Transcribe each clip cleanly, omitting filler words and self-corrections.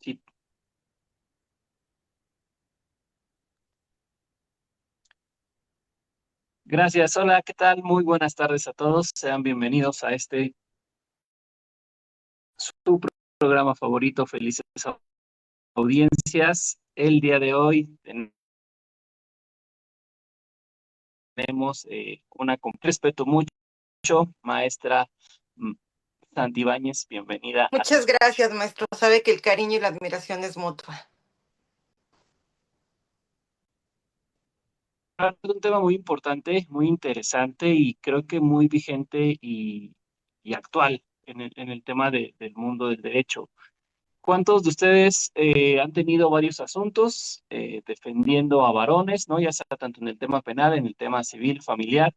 Sí, gracias. Hola, ¿qué tal? Muy buenas tardes a todos. Sean bienvenidos a este su programa favorito, Felices Audiencias. El día de hoy tenemos una con respeto mucho, maestra mm, Santibáñez, bienvenida a su Muchas espacio. gracias, maestro. Sabe que el cariño y la admiración es mutua. Es un tema muy importante, muy interesante y creo que muy vigente y actual en el tema del mundo del derecho. ¿Cuántos de ustedes han tenido varios asuntos defendiendo a varones, ¿no? Ya sea tanto en el tema penal, en el tema civil, familiar,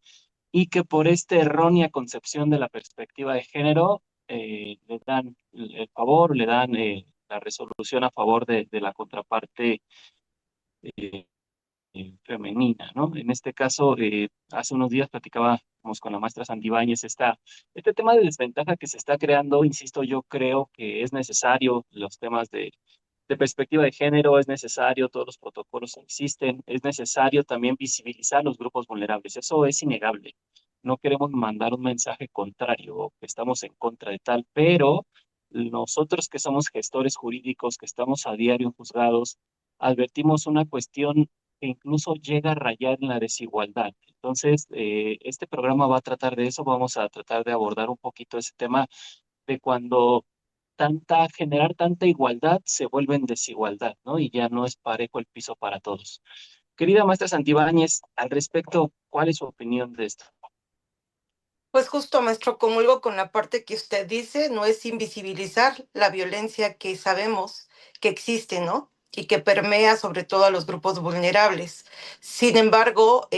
y que por esta errónea concepción de la perspectiva de género le dan el favor, le dan la resolución a favor de la contraparte eh, femenina, ¿no? En este caso, hace unos días platicábamos con la maestra Santibáñez este tema de desventaja que se está creando, insisto, yo creo que es necesario los temas de perspectiva de género, es necesario, todos los protocolos existen, es necesario también visibilizar los grupos vulnerables, eso es innegable. No queremos mandar un mensaje contrario o que estamos en contra de tal, pero nosotros que somos gestores jurídicos, que estamos a diario en juzgados, advertimos una cuestión que incluso llega a rayar en la desigualdad. Entonces, este programa va a tratar de eso, vamos a tratar de abordar un poquito ese tema de cuando generar tanta igualdad se vuelve en desigualdad, ¿no? Y ya no es parejo el piso para todos. Querida maestra Santibáñez, al respecto, ¿cuál es su opinión de esto? Pues justo, maestro, comulgo con la parte que usted dice, no es invisibilizar la violencia que sabemos que existe, ¿no? Y que permea sobre todo a los grupos vulnerables. Sin embargo,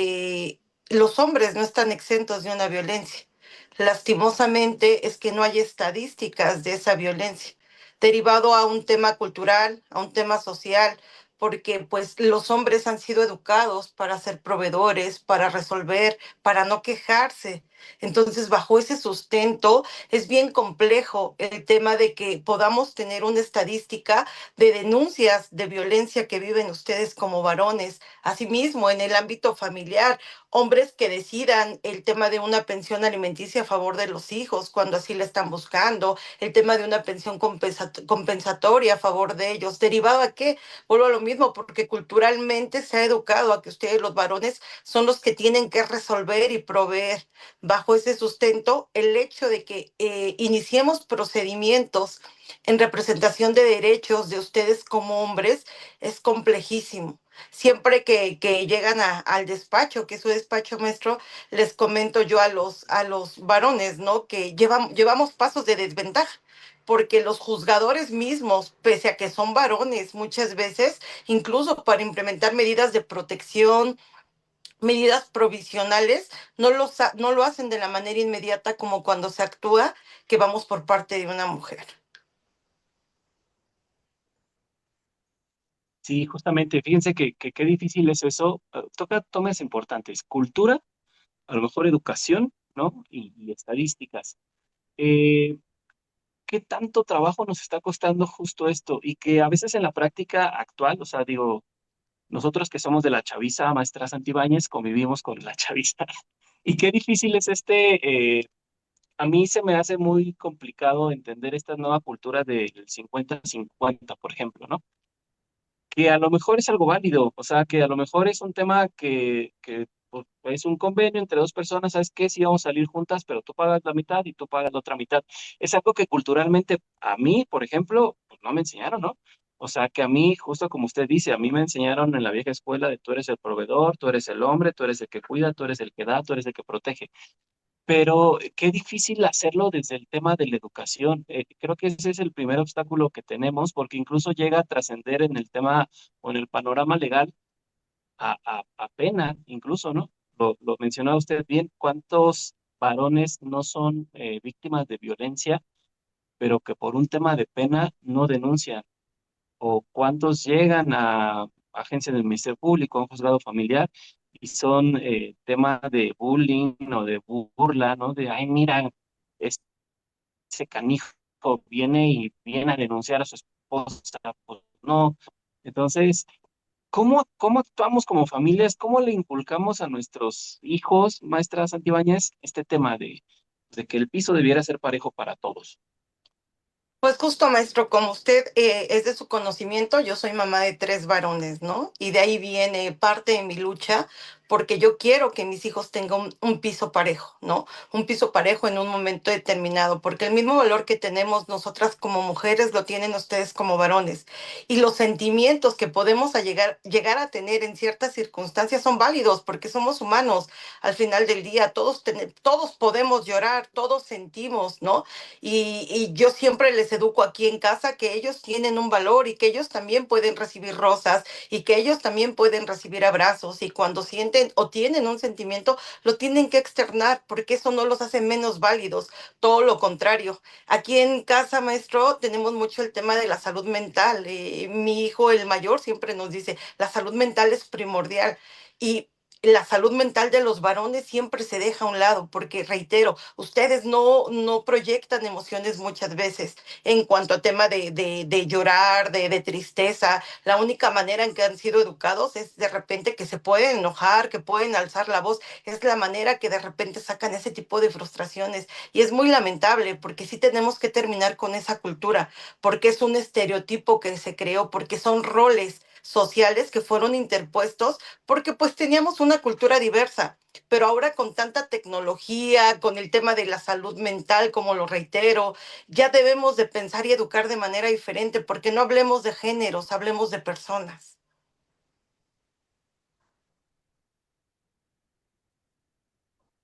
los hombres no están exentos de una violencia. Lastimosamente es que no hay estadísticas de esa violencia, derivado a un tema cultural, a un tema social, porque pues los hombres han sido educados para ser proveedores, para resolver, para no quejarse. Entonces, bajo ese sustento, es bien complejo el tema de que podamos tener una estadística de denuncias de violencia que viven ustedes como varones. Asimismo, en el ámbito familiar, hombres que decidan el tema de una pensión alimenticia a favor de los hijos cuando así la están buscando, el tema de una pensión compensatoria a favor de ellos. ¿Derivado a qué? Vuelvo a lo mismo, porque culturalmente se ha educado a que ustedes, los varones, son los que tienen que resolver y proveer. Bajo ese sustento, el hecho de que iniciemos procedimientos en representación de derechos de ustedes como hombres es complejísimo. Siempre que llegan al despacho, que es su despacho, maestro, les comento yo a los varones, ¿no? Que llevamos pasos de desventaja, porque los juzgadores mismos, pese a que son varones, muchas veces, incluso para implementar medidas de protección, medidas provisionales, no lo hacen de la manera inmediata como cuando se actúa que vamos por parte de una mujer. Sí, justamente, fíjense que qué difícil es eso. Toca temas importantes, cultura, a lo mejor educación, ¿no? Y estadísticas. Eh, ¿Qué tanto trabajo nos está costando justo esto? Y que a veces en la práctica actual, o sea, digo, nosotros que somos de la chaviza, maestra Santibáñez, convivimos con la chaviza. Y qué difícil es a mí se me hace muy complicado entender esta nueva cultura del 50-50, por ejemplo, ¿no? Que a lo mejor es algo válido, o sea, que a lo mejor es un tema que pues, es un convenio entre dos personas, ¿sabes qué? Sí vamos a salir juntas, pero tú pagas la mitad y tú pagas la otra mitad. Es algo que culturalmente a mí, por ejemplo, pues no me enseñaron, ¿no? O sea, que a mí, justo como usted dice, a mí me enseñaron en la vieja escuela de tú eres el proveedor, tú eres el hombre, tú eres el que cuida, tú eres el que da, tú eres el que protege. Pero qué difícil hacerlo desde el tema de la educación. Creo que ese es el primer obstáculo que tenemos, porque incluso llega a trascender en el tema o en el panorama legal a pena, incluso, ¿no? Lo mencionaba usted bien, ¿cuántos varones no son víctimas de violencia, pero que por un tema de pena no denuncian? ¿O cuántos llegan a agencias del Ministerio Público, a un juzgado familiar, y son temas de bullying o de burla, ¿no? De, ay, mira, ese canijo viene y viene a denunciar a su esposa. esposa, pues no. Entonces, ¿cómo actuamos como familias? ¿Cómo le inculcamos a nuestros hijos, maestra Santibáñez, este tema de que el piso debiera ser parejo para todos? Pues justo, maestro, como usted es de su conocimiento, yo soy mamá de tres varones, ¿no? Y de ahí viene parte de mi lucha, porque yo quiero que mis hijos tengan un piso parejo, ¿no? Un piso parejo en un momento determinado, porque el mismo valor que tenemos nosotras como mujeres lo tienen ustedes como varones. Y los sentimientos que podemos llegar a tener en ciertas circunstancias son válidos, porque somos humanos. Al final del día, todos podemos llorar, todos sentimos, ¿no? Y yo siempre les educo aquí en casa que ellos tienen un valor y que ellos también pueden recibir rosas y que ellos también pueden recibir abrazos y cuando sienten o tienen un sentimiento lo tienen que externar porque eso no los hace menos válidos, todo lo contrario. Aquí en casa, maestro, tenemos mucho el tema de la salud mental. Mi hijo, el mayor, siempre nos dice, la salud mental es primordial. Y la salud mental de los varones siempre se deja a un lado, porque reitero, ustedes no proyectan emociones muchas veces en cuanto a tema de llorar, de tristeza. La única manera en que han sido educados es de repente que se pueden enojar, que pueden alzar la voz. Es la manera que de repente sacan ese tipo de frustraciones. Y es muy lamentable, porque sí tenemos que terminar con esa cultura, porque es un estereotipo que se creó, porque son roles sociales que fueron interpuestos porque pues teníamos una cultura diversa, pero ahora con tanta tecnología, con el tema de la salud mental, como lo reitero, ya debemos de pensar y educar de manera diferente, porque no hablemos de géneros, hablemos de personas.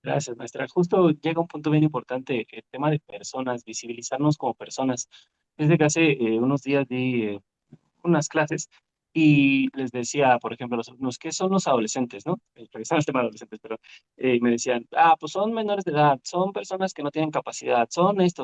Gracias, maestra. Justo llega un punto bien importante, el tema de personas, visibilizarnos como personas. Desde que hace unos días di unas clases y les decía, por ejemplo, a los alumnos, ¿qué son los adolescentes, no? Regresando al tema de adolescentes, pero me decían, pues son menores de edad, son personas que no tienen capacidad, son esto,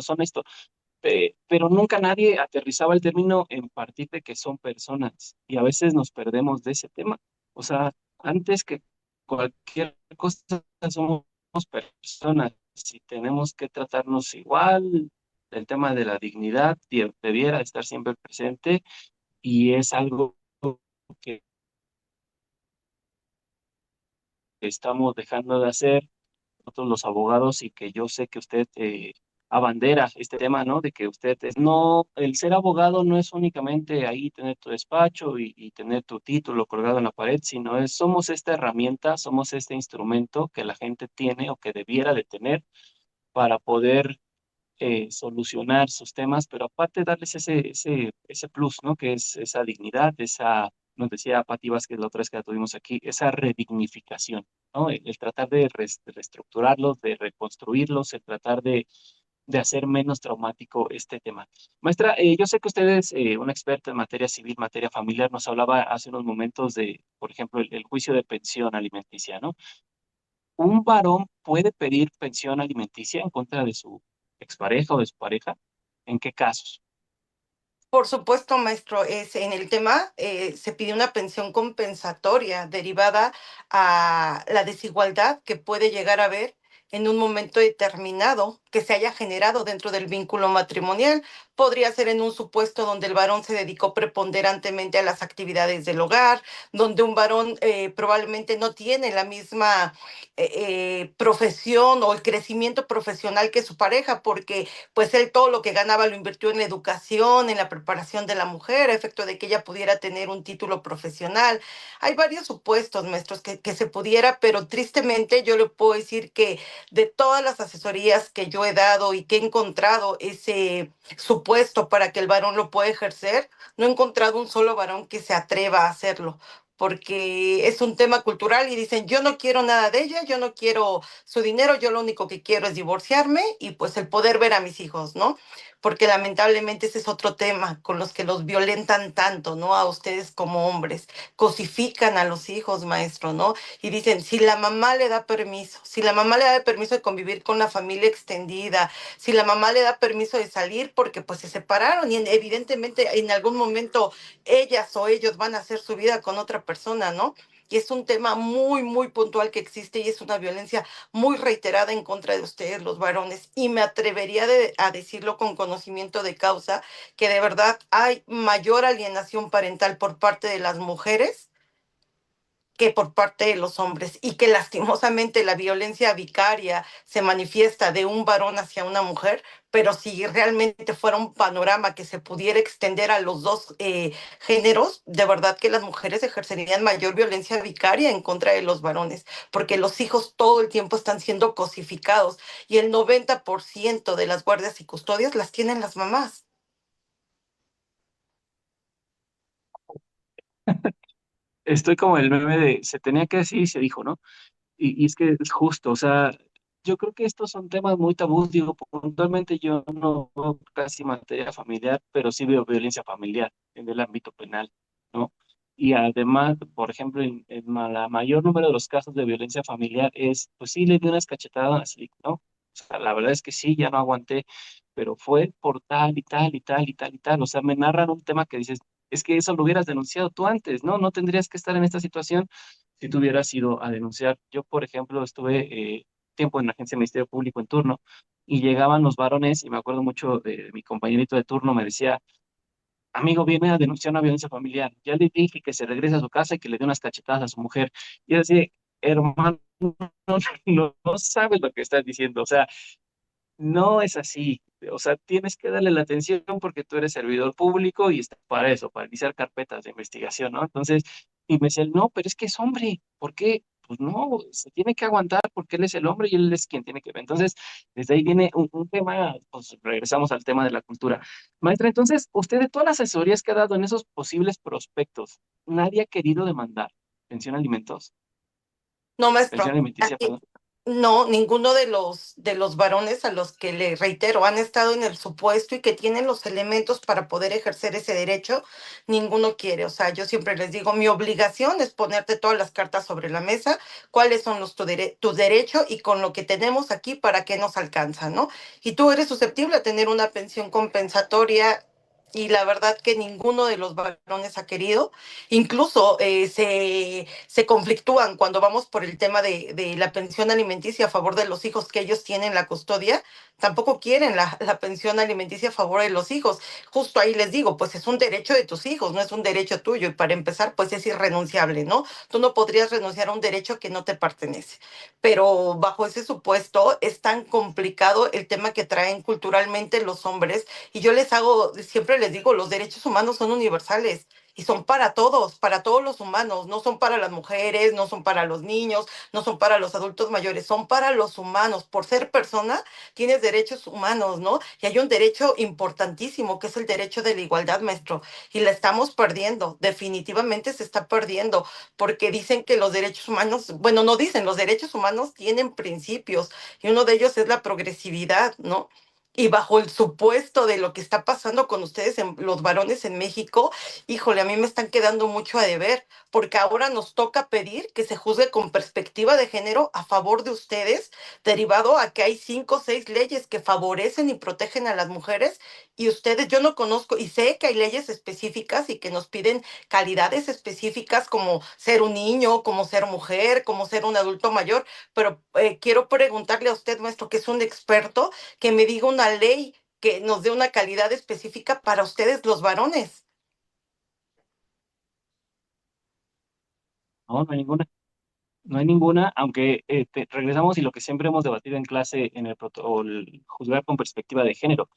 pero nunca nadie aterrizaba el término en partir de que son personas y a veces nos perdemos de ese tema. O sea, antes que cualquier cosa somos personas y tenemos que tratarnos igual. El tema de la dignidad debiera estar siempre presente y es algo que estamos dejando de hacer nosotros los abogados y que yo sé que usted abandera este tema, ¿no? De que usted no, el ser abogado no es únicamente ahí tener tu despacho y tener tu título colgado en la pared, sino somos esta herramienta, somos este instrumento que la gente tiene o que debiera de tener para poder solucionar sus temas, pero aparte darles ese plus, ¿no? Que es esa dignidad, nos decía Pati Vázquez la otra vez que la tuvimos aquí, esa redignificación, ¿no? El tratar de reestructurarlos, de reconstruirlos, el tratar de hacer menos traumático este tema. Maestra, yo sé que usted es una experta en materia civil, materia familiar, nos hablaba hace unos momentos de, por ejemplo, el juicio de pensión alimenticia, ¿no? ¿Un varón puede pedir pensión alimenticia en contra de su expareja o de su pareja? ¿En qué casos? Por supuesto, maestro, en el tema se pide una pensión compensatoria derivada a la desigualdad que puede llegar a haber en un momento determinado que se haya generado dentro del vínculo matrimonial. Podría ser en un supuesto donde el varón se dedicó preponderantemente a las actividades del hogar, donde un varón probablemente no tiene la misma profesión o el crecimiento profesional que su pareja, porque pues él todo lo que ganaba lo invirtió en la educación, en la preparación de la mujer, a efecto de que ella pudiera tener un título profesional. Hay varios supuestos, maestros, que se pudiera, pero tristemente yo le puedo decir que de todas las asesorías que yo he dado y que he encontrado ese supuesto para que el varón lo pueda ejercer, no he encontrado un solo varón que se atreva a hacerlo porque es un tema cultural y dicen, yo no quiero nada de ella, yo no quiero su dinero, yo lo único que quiero es divorciarme y pues el poder ver a mis hijos, ¿no? Porque lamentablemente ese es otro tema con los que los violentan tanto, ¿no? A ustedes como hombres, cosifican a los hijos, maestro, ¿no? Y dicen, si la mamá le da permiso, si la mamá le da permiso de convivir con la familia extendida, si la mamá le da permiso de salir porque pues se separaron y evidentemente en algún momento ellas o ellos van a hacer su vida con otra persona, ¿no? y es un tema muy, muy puntual que existe y es una violencia muy reiterada en contra de ustedes, los varones. Y me atrevería a decirlo con conocimiento de causa, que de verdad hay mayor alienación parental por parte de las mujeres que por parte de los hombres y que lastimosamente la violencia vicaria se manifiesta de un varón hacia una mujer, pero si realmente fuera un panorama que se pudiera extender a los dos géneros, de verdad que las mujeres ejercerían mayor violencia vicaria en contra de los varones, porque los hijos todo el tiempo están siendo cosificados y el 90% de las guardias y custodias las tienen las mamás. Estoy como el meme de se tenía que decir y se dijo, ¿no? Y es que es justo, o sea, yo creo que estos son temas muy tabús, digo, puntualmente yo no veo casi materia familiar, pero sí veo violencia familiar en el ámbito penal, ¿no? Y además, por ejemplo, la mayor número de los casos de violencia familiar es, pues sí, le di unas cachetadas, y, ¿no? O sea, la verdad es que sí, ya no aguanté, pero fue por tal y tal y tal y tal y tal, o sea, me narran un tema que dices, es que eso lo hubieras denunciado tú antes, ¿no? No tendrías que estar en esta situación si tú hubieras ido a denunciar. Yo, por ejemplo, estuve tiempo en la agencia de Ministerio Público en turno y llegaban los varones y me acuerdo mucho de mi compañerito de turno me decía, amigo, viene a denunciar una violencia familiar. Ya le dije que se regrese a su casa y que le dé unas cachetadas a su mujer. Y yo decía, hermano, no sabes lo que estás diciendo. O sea, no es así. O sea, tienes que darle la atención porque tú eres servidor público y está para eso, para iniciar carpetas de investigación, ¿no? Entonces, y me decía, no, pero es que es hombre. ¿Por qué? Pues no, se tiene que aguantar porque él es el hombre y él es quien tiene que ver. Entonces, desde ahí viene un tema, pues regresamos al tema de la cultura. Maestra, entonces, usted de todas las asesorías que ha dado en esos posibles prospectos, nadie ha querido demandar pensión alimentos, No, pensión maestro. alimenticia, perdón. No, ninguno de los varones a los que le reitero han estado en el supuesto y que tienen los elementos para poder ejercer ese derecho, ninguno quiere. O sea, yo siempre les digo, mi obligación es ponerte todas las cartas sobre la mesa, cuáles son tus derechos y con lo que tenemos aquí, para qué nos alcanza, ¿no? Y tú eres susceptible a tener una pensión compensatoria. Y la verdad que ninguno de los varones ha querido. Incluso se conflictúan cuando vamos por el tema de la pensión alimenticia a favor de los hijos que ellos tienen la custodia. Tampoco quieren la pensión alimenticia a favor de los hijos. Justo ahí les digo, pues es un derecho de tus hijos, no es un derecho tuyo. Y para empezar, pues es irrenunciable, ¿no? Tú no podrías renunciar a un derecho que no te pertenece. Pero bajo ese supuesto es tan complicado el tema que traen culturalmente los hombres. Y yo siempre les digo, los derechos humanos son universales y son para todos los humanos, no son para las mujeres, no son para los niños, no son para los adultos mayores, son para los humanos. Por ser persona, tienes derechos humanos, ¿no? Y hay un derecho importantísimo, que es el derecho de la igualdad, maestro, y la estamos perdiendo, definitivamente se está perdiendo, porque dicen que los derechos humanos, bueno, no dicen, los derechos humanos tienen principios, y uno de ellos es la progresividad, ¿no? Y bajo el supuesto de lo que está pasando con ustedes, los varones en México, híjole, a mí me están quedando mucho a deber, porque ahora nos toca pedir que se juzgue con perspectiva de género a favor de ustedes, derivado a que hay 5 o 6 leyes que favorecen y protegen a las mujeres, y ustedes, yo no conozco, y sé que hay leyes específicas y que nos piden calidades específicas como ser un niño, como ser mujer, como ser un adulto mayor, pero quiero preguntarle a usted, maestro, que es un experto, que me diga una ley que nos dé una calidad específica para ustedes los varones. No, no hay ninguna. No hay ninguna, aunque regresamos y lo que siempre hemos debatido en clase en el protocolo, juzgar con perspectiva de género.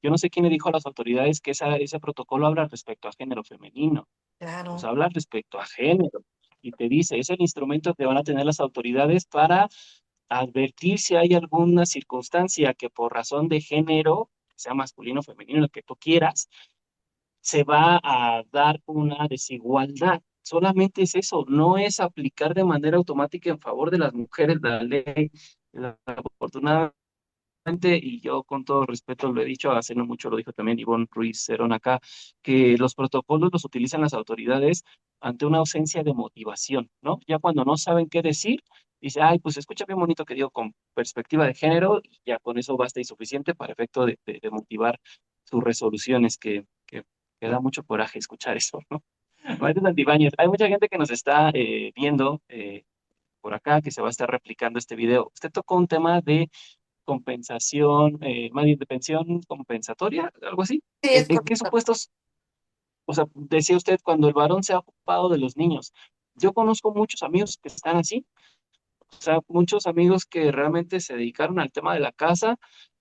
Yo no sé quién le dijo a las autoridades que ese protocolo habla respecto a género femenino, o Claro. sea, habla respecto a género. Y te dice, es el instrumento que van a tener las autoridades para advertir si hay alguna circunstancia que por razón de género, sea masculino o femenino, lo que tú quieras, se va a dar una desigualdad. Solamente es eso, no es aplicar de manera automática en favor de las mujeres la ley. Afortunadamente, y yo con todo respeto lo he dicho, hace no mucho lo dijo también Ivonne Ruiz Cerón acá, que los protocolos los utilizan las autoridades ante una ausencia de motivación, ¿no? Ya cuando no saben qué decir, dice, ay, pues escucha bien bonito que digo con perspectiva de género, y ya con eso basta y suficiente para efecto de motivar sus resoluciones, que da mucho coraje escuchar eso, ¿no? Maestro Santibáñez, hay mucha gente que nos está viendo por acá que se va a estar replicando este video. Usted tocó un tema de compensación, más bien de pensión compensatoria, algo así. Sí, ¿En, es en qué correcto. supuestos, o sea, decía usted, cuando el varón se ha ocupado de los niños? Yo conozco muchos amigos que están así, o sea, muchos amigos que realmente se dedicaron al tema de la casa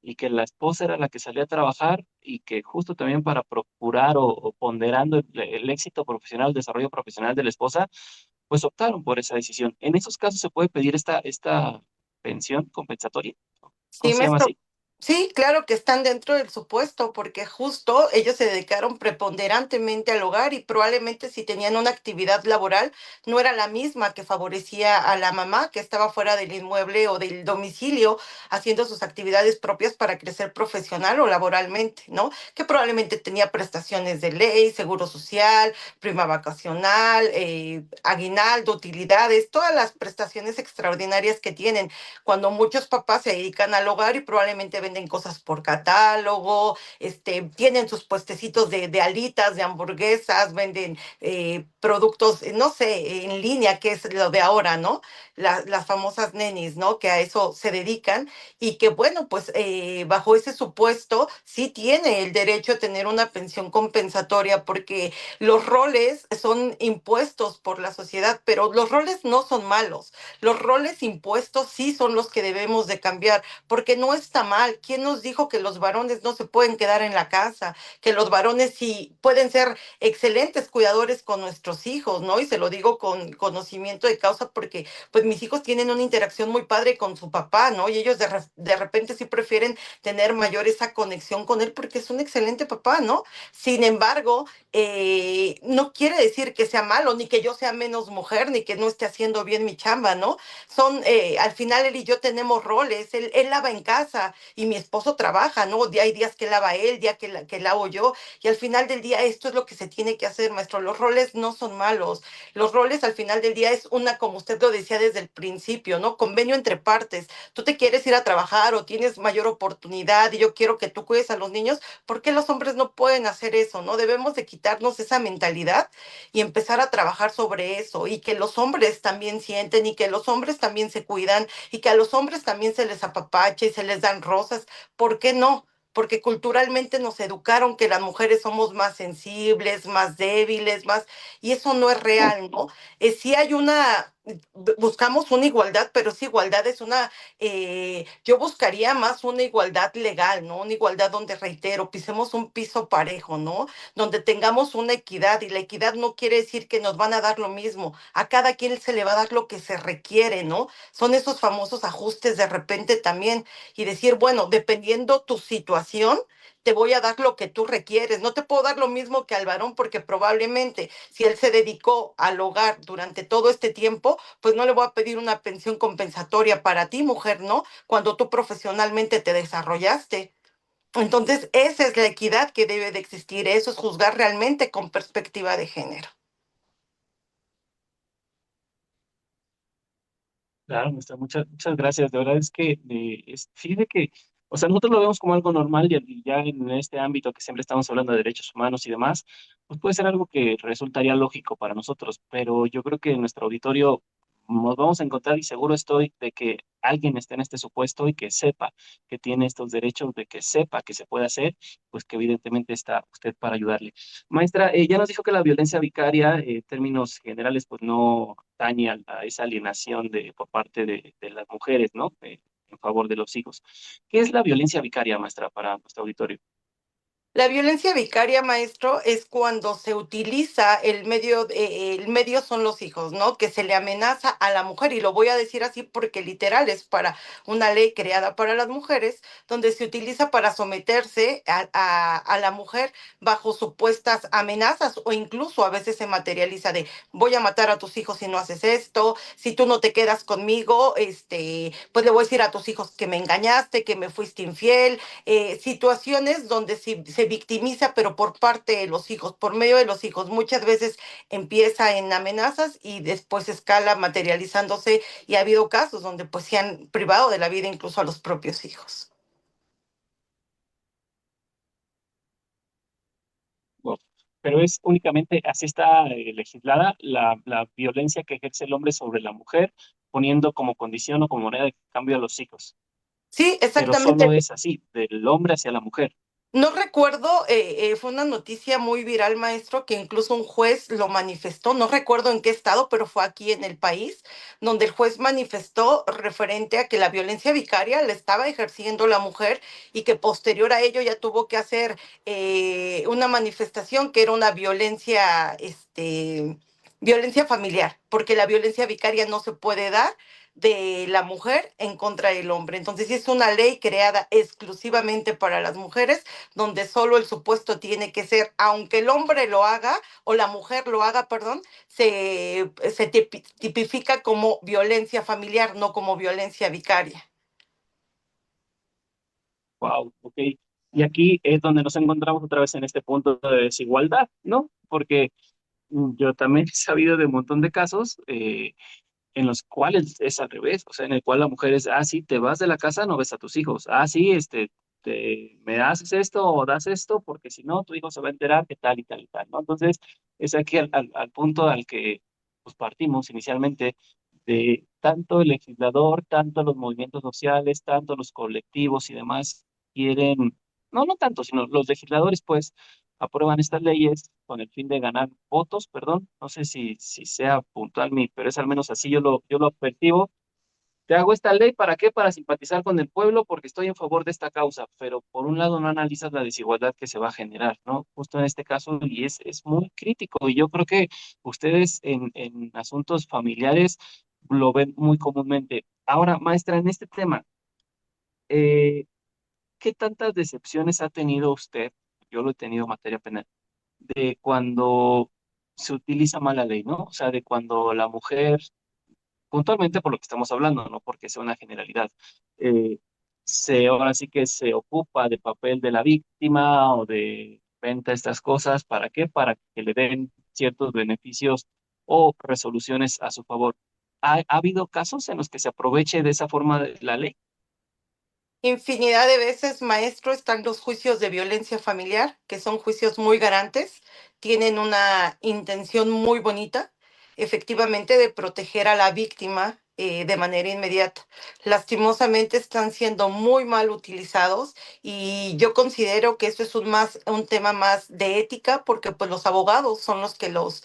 y que la esposa era la que salía a trabajar y que justo también para procurar o ponderando el éxito profesional, el desarrollo profesional de la esposa, pues optaron por esa decisión. En esos casos se puede pedir esta pensión compensatoria, ¿no Sí, se llama maestro. así? Sí, claro que están dentro del supuesto, porque justo ellos se dedicaron preponderantemente al hogar y probablemente si tenían una actividad laboral no era la misma que favorecía a la mamá que estaba fuera del inmueble o del domicilio haciendo sus actividades propias para crecer profesional o laboralmente, ¿no? Que probablemente tenía prestaciones de ley, seguro social, prima vacacional, aguinaldo, utilidades, todas las prestaciones extraordinarias que tienen cuando muchos papás se dedican al hogar y probablemente venden cosas por catálogo, tienen sus puestecitos de alitas, de hamburguesas, venden productos, no sé, en línea, que es lo de ahora, ¿no? Las famosas nenis, ¿no? Que a eso se dedican y que, bueno, pues bajo ese supuesto sí tiene el derecho a tener una pensión compensatoria porque los roles son impuestos por la sociedad, pero los roles no son malos. Los roles impuestos sí son los que debemos de cambiar, porque no está mal. ¿Quién nos dijo que los varones no se pueden quedar en la casa? Que los varones sí pueden ser excelentes cuidadores con nuestros hijos, ¿no? Y se lo digo con conocimiento de causa porque pues mis hijos tienen una interacción muy padre con su papá, ¿no? Y ellos de repente sí prefieren tener mayor esa conexión con él porque es un excelente papá, ¿no? Sin embargo, no quiere decir que sea malo, ni que yo sea menos mujer, ni que no esté haciendo bien mi chamba, ¿no? Al final él y yo tenemos roles, él lava en casa y mi esposo trabaja, ¿no? Hay días que lava él, día que lavo yo, y al final del día esto es lo que se tiene que hacer, maestro. Los roles no son malos, los roles al final del día es una, como usted lo decía desde el principio, ¿no? Convenio entre partes. Tú te quieres ir a trabajar o tienes mayor oportunidad y yo quiero que tú cuides a los niños, ¿por qué los hombres no pueden hacer eso, no? Debemos de quitarnos esa mentalidad y empezar a trabajar sobre eso y que los hombres también sienten y que los hombres también se cuidan y que a los hombres también se les apapacha y se les dan rosas. ¿Por qué no? Porque culturalmente nos educaron que las mujeres somos más sensibles, más débiles, más, y eso no es real, ¿no? Sí hay buscamos una igualdad, pero esa igualdad es yo buscaría más una igualdad legal, ¿no? Una igualdad donde, reitero, pisemos un piso parejo, ¿no? Donde tengamos una equidad y la equidad no quiere decir que nos van a dar lo mismo, a cada quien se le va a dar lo que se requiere, ¿no? Son esos famosos ajustes de repente también y decir, bueno, dependiendo tu situación, te voy a dar lo que tú requieres. No te puedo dar lo mismo que al varón porque probablemente si él se dedicó al hogar durante todo este tiempo, pues no le voy a pedir una pensión compensatoria para ti, mujer, ¿no? Cuando tú profesionalmente te desarrollaste. Entonces, esa es la equidad que debe de existir, eso es juzgar realmente con perspectiva de género. Claro, maestra, muchas gracias. De verdad es que, fíjese que, o sea, nosotros lo vemos como algo normal y ya en este ámbito que siempre estamos hablando de derechos humanos y demás, pues puede ser algo que resultaría lógico para nosotros, pero yo creo que en nuestro auditorio nos vamos a encontrar y seguro estoy de que alguien esté en este supuesto y que sepa que tiene estos derechos, de que sepa que se puede hacer, pues que evidentemente está usted para ayudarle. Maestra, ya nos dijo que la violencia vicaria, en términos generales, pues no atañe a esa alienación por parte de las mujeres, ¿no? En favor de los hijos. ¿Qué es la violencia vicaria, maestra, para nuestro auditorio? La violencia vicaria, maestro, es cuando se utiliza el medio son los hijos, ¿no? Que se le amenaza a la mujer, y lo voy a decir así porque literal es para una ley creada para las mujeres, donde se utiliza para someterse a la mujer bajo supuestas amenazas o incluso a veces se materializa de voy a matar a tus hijos si no haces esto, si tú no te quedas conmigo, pues le voy a decir a tus hijos que me engañaste, que me fuiste infiel, situaciones donde se victimiza, pero por parte de los hijos, por medio de los hijos. Muchas veces empieza en amenazas y después escala materializándose y ha habido casos donde pues se han privado de la vida incluso a los propios hijos. Wow. pero es únicamente, así está legislada la violencia que ejerce el hombre sobre la mujer, poniendo como condición o como moneda de cambio a los hijos. Sí, Pero exactamente. solo es así, del hombre hacia la mujer. No recuerdo, fue una noticia muy viral, maestro, que incluso un juez lo manifestó, no recuerdo en qué estado, pero fue aquí en el país, donde el juez manifestó referente a que la violencia vicaria la estaba ejerciendo la mujer y que posterior a ello ya tuvo que hacer una manifestación que era una violencia, violencia familiar, porque la violencia vicaria no se puede dar de la mujer en contra del hombre. Entonces, sí es una ley creada exclusivamente para las mujeres donde solo el supuesto tiene que ser, aunque el hombre lo haga o la mujer lo haga, perdón, se tipifica como violencia familiar, no como violencia vicaria. Wow, ok. Y aquí es donde nos encontramos otra vez en este punto de desigualdad, ¿no? Porque yo también he sabido de un montón de casos en los cuales es al revés, o sea, en el cual la mujer es, ah, sí, te vas de la casa, no ves a tus hijos, ah, sí, me haces esto o das esto, porque si no, tu hijo se va a enterar que tal y tal y tal, ¿no? Entonces, es aquí al punto al que pues, partimos inicialmente de tanto el legislador, tanto los movimientos sociales, tanto los colectivos y demás quieren, no tanto, sino los legisladores, pues, aprueban estas leyes con el fin de ganar votos, perdón, no sé si sea puntual pero es al menos así yo lo percibo. Te hago esta ley, ¿para qué? Para simpatizar con el pueblo porque estoy en favor de esta causa, pero por un lado no analizas la desigualdad que se va a generar, ¿no? Justo en este caso, y es muy crítico, y yo creo que ustedes en asuntos familiares lo ven muy comúnmente. Ahora, maestra, en este tema, eh, ¿qué tantas decepciones ha tenido usted? Yo lo he tenido en materia penal de cuando se utiliza mal la ley, ¿no? O sea, de cuando la mujer, puntualmente por lo que estamos hablando, no porque sea una generalidad, eh, ahora sí que se ocupa del papel de la víctima o de venta estas cosas, ¿para qué? Para que le den ciertos beneficios o resoluciones a su favor. ¿Ha habido casos en los que se aproveche de esa forma de la ley? Infinidad de veces, maestro, están los juicios de violencia familiar, que son juicios muy garantes, tienen una intención muy bonita, efectivamente, de proteger a la víctima de manera inmediata. Lastimosamente están siendo muy mal utilizados y yo considero que eso es un tema más de ética, porque pues los abogados son los que los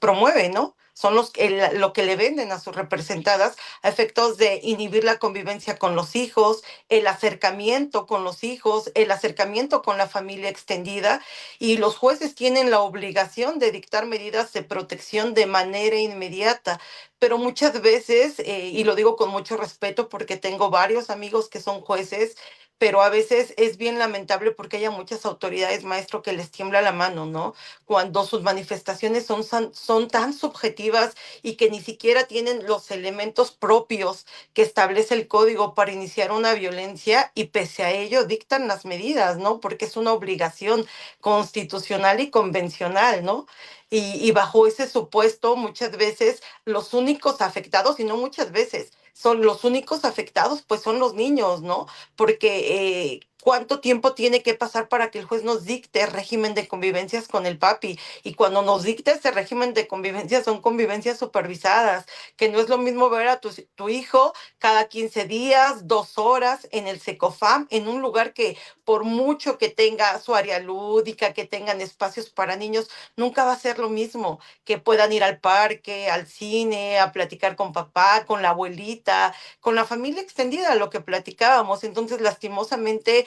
promueven, ¿no? Son lo que le venden a sus representadas a efectos de inhibir la convivencia con los hijos, el acercamiento con los hijos, el acercamiento con la familia extendida, y los jueces tienen la obligación de dictar medidas de protección de manera inmediata. Pero muchas veces, y lo digo con mucho respeto porque tengo varios amigos que son jueces, pero a veces es bien lamentable porque hay muchas autoridades, maestro, que les tiembla la mano, ¿no? Cuando sus manifestaciones son tan subjetivas y que ni siquiera tienen los elementos propios que establece el código para iniciar una violencia y pese a ello dictan las medidas, ¿no? Porque es una obligación constitucional y convencional, ¿no? Y bajo ese supuesto, muchas veces los únicos afectados, y no muchas veces, son los únicos afectados, pues son los niños, ¿no? Porque ¿cuánto tiempo tiene que pasar para que el juez nos dicte régimen de convivencias con el papi? Y cuando nos dicta ese régimen de convivencia, son convivencias supervisadas, que no es lo mismo ver a tu hijo cada 15 días, 2 horas en el Secofam, en un lugar que por mucho que tenga su área lúdica, que tengan espacios para niños, nunca va a ser lo mismo, que puedan ir al parque, al cine, a platicar con papá, con la abuelita, con la familia extendida, lo que platicábamos. Entonces, lastimosamente,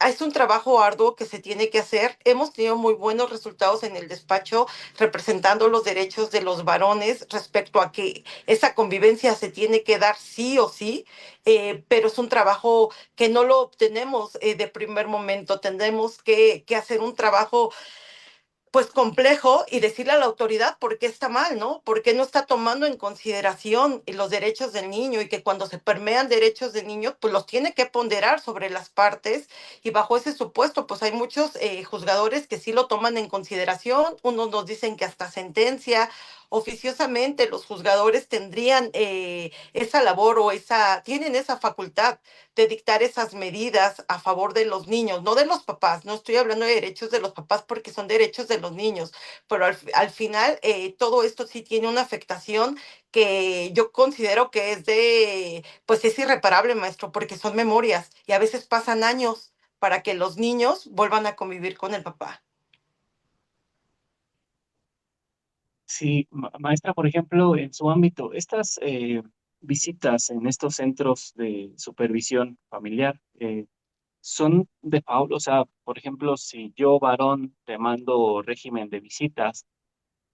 es un trabajo arduo que se tiene que hacer. Hemos tenido muy buenos resultados en el despacho representando los derechos de los varones respecto a que esa convivencia se tiene que dar sí o sí, pero es un trabajo que no lo obtenemos de primer momento. Tendremos que hacer un trabajo pues complejo y decirle a la autoridad por qué está mal, ¿no? Por qué no está tomando en consideración los derechos del niño y que cuando se permean derechos del niño, pues los tiene que ponderar sobre las partes y bajo ese supuesto, pues hay muchos juzgadores que sí lo toman en consideración, unos nos dicen que hasta sentencia, oficiosamente los juzgadores tendrían esa labor o tienen esa facultad de dictar esas medidas a favor de los niños, no de los papás. No estoy hablando de derechos de los papás porque son derechos de los niños, pero al final todo esto sí tiene una afectación que yo considero que pues es irreparable, maestro, porque son memorias y a veces pasan años para que los niños vuelvan a convivir con el papá. Sí, maestra, por ejemplo, en su ámbito, estas visitas en estos centros de supervisión familiar son de Paul, o sea, por ejemplo, si yo, varón, te mando régimen de visitas,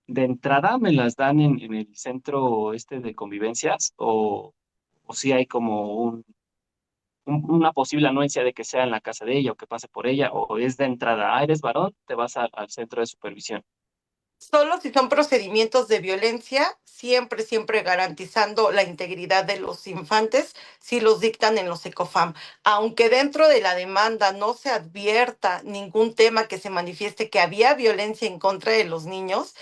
¿de entrada me las dan en el centro este de convivencias o si hay como una posible anuencia de que sea en la casa de ella o que pase por ella o es de entrada, eres varón, te vas al centro de supervisión? Solo si son procedimientos de violencia, siempre, siempre garantizando la integridad de los infantes, si los dictan en los ECOFAM. Aunque dentro de la demanda no se advierta ningún tema que se manifieste que había violencia en contra de los niños,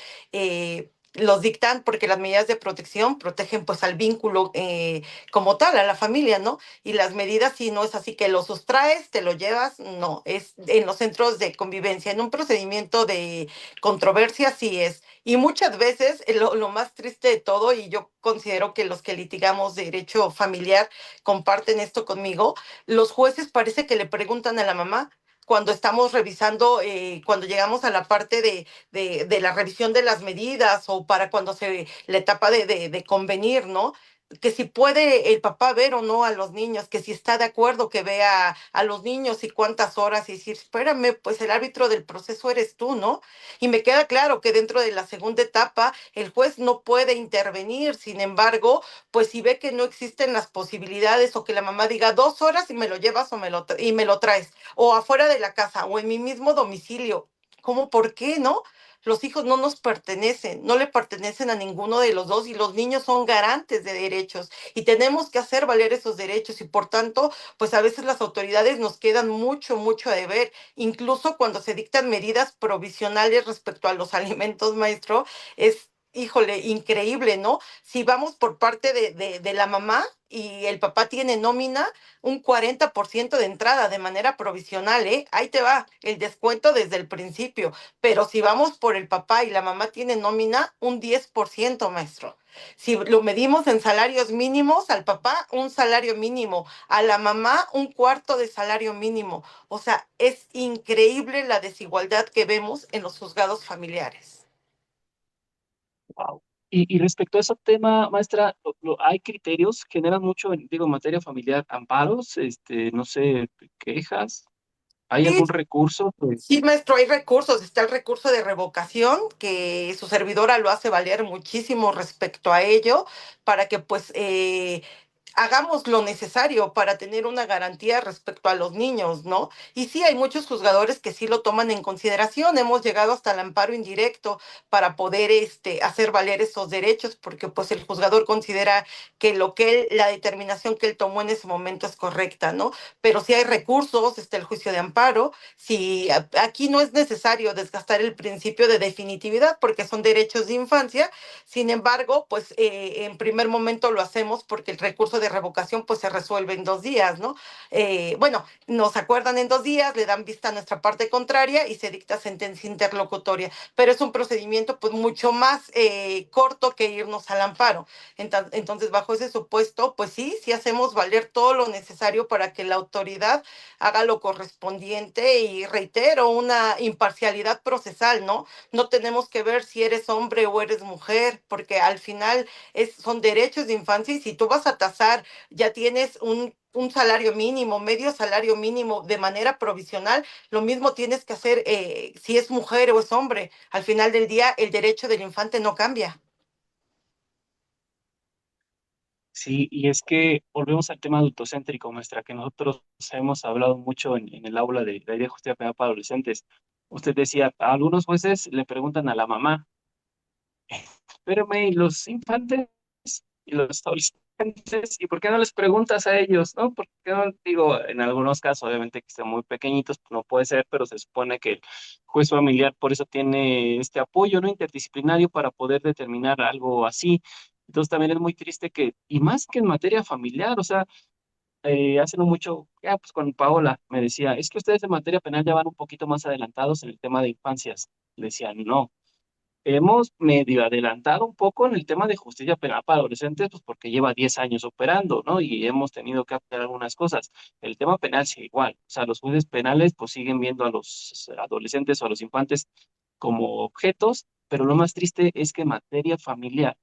los dictan porque las medidas de protección protegen pues al vínculo como tal, a la familia, ¿no? Y las medidas, si no es así que lo sustraes, te lo llevas, no, es en los centros de convivencia, en un procedimiento de controversia sí es. Y muchas veces lo más triste de todo, y yo considero que los que litigamos derecho familiar comparten esto conmigo, los jueces parece que le preguntan a la mamá cuando estamos revisando, cuando llegamos a la parte de la revisión de las medidas o para cuando la etapa de convenir, ¿no? Que si puede el papá ver o no a los niños, que si está de acuerdo que vea a los niños y cuántas horas, y decir, espérame, pues el árbitro del proceso eres tú, ¿no? Y me queda claro que dentro de la segunda etapa el juez no puede intervenir, sin embargo, pues si ve que no existen las posibilidades o que la mamá diga 2 horas y me lo llevas y me lo traes, o afuera de la casa o en mi mismo domicilio, ¿cómo por qué, no? Los hijos no nos pertenecen, no le pertenecen a ninguno de los dos y los niños son garantes de derechos y tenemos que hacer valer esos derechos y por tanto, pues a veces las autoridades nos quedan mucho, mucho a deber, incluso cuando se dictan medidas provisionales respecto a los alimentos, maestro, es, híjole, increíble, ¿no? Si vamos por parte de la mamá y el papá tiene nómina, un 40% de entrada de manera provisional, ¿eh? Ahí te va, el descuento desde el principio. Pero si vamos por el papá y la mamá tiene nómina, un 10%, maestro. Si lo medimos en salarios mínimos, al papá un salario mínimo, a la mamá un cuarto de salario mínimo. O sea, es increíble la desigualdad que vemos en los juzgados familiares. Wow. Y respecto a ese tema, maestra, ¿hay criterios? ¿Generan mucho, digo, en materia familiar, amparos, no sé, quejas? ¿Hay Sí, algún recurso? sí, maestro, hay recursos. Está el recurso de revocación, que su servidora lo hace valer muchísimo respecto a ello, para que pues hagamos lo necesario para tener una garantía respecto a los niños, ¿no? Y sí, hay muchos juzgadores que sí lo toman en consideración. Hemos llegado hasta el amparo indirecto para poder hacer valer esos derechos, porque pues el juzgador considera que la determinación que él tomó en ese momento es correcta, ¿no? Pero sí hay recursos, está el juicio de amparo. Si aquí no es necesario desgastar el principio de definitividad porque son derechos de infancia, sin embargo, pues en primer momento lo hacemos porque el recurso de revocación pues se resuelve en 2 días, ¿no? Bueno, nos acuerdan en 2 días, le dan vista a nuestra parte contraria y se dicta sentencia interlocutoria, pero es un procedimiento pues mucho más corto que irnos al amparo. Entonces, bajo ese supuesto, pues sí, sí hacemos valer todo lo necesario para que la autoridad haga lo correspondiente y reitero, una imparcialidad procesal, ¿no? No tenemos que ver si eres hombre o eres mujer, porque al final son derechos de infancia y si tú vas a tasar, ya tienes un salario mínimo, medio salario mínimo de manera provisional, lo mismo tienes que hacer si es mujer o es hombre. Al final del día, el derecho del infante no cambia. Sí, y es que volvemos al tema adultocéntrico, maestra, que nosotros hemos hablado mucho en el aula de la ley de justicia penal para adolescentes. Usted decía, a algunos jueces le preguntan a la mamá, espérame, ¿y los infantes y los adolescentes? Entonces, ¿y por qué no les preguntas a ellos, no? ¿Por qué no? Digo, en algunos casos, obviamente que estén muy pequeñitos, pues no puede ser, pero se supone que el juez familiar por eso tiene este apoyo, ¿no? Interdisciplinario para poder determinar algo así. Entonces también es muy triste que, y más que en materia familiar, o sea, hace no mucho, ya pues con Paola me decía, es que ustedes en materia penal ya van un poquito más adelantados en el tema de infancias. Le decía, no. Hemos medio adelantado un poco en el tema de justicia penal para adolescentes, pues porque lleva 10 años operando, ¿no? Y hemos tenido que hacer algunas cosas. El tema penal sigue igual. O sea, los jueces penales pues siguen viendo a los adolescentes o a los infantes como objetos, pero lo más triste es que en materia familiar,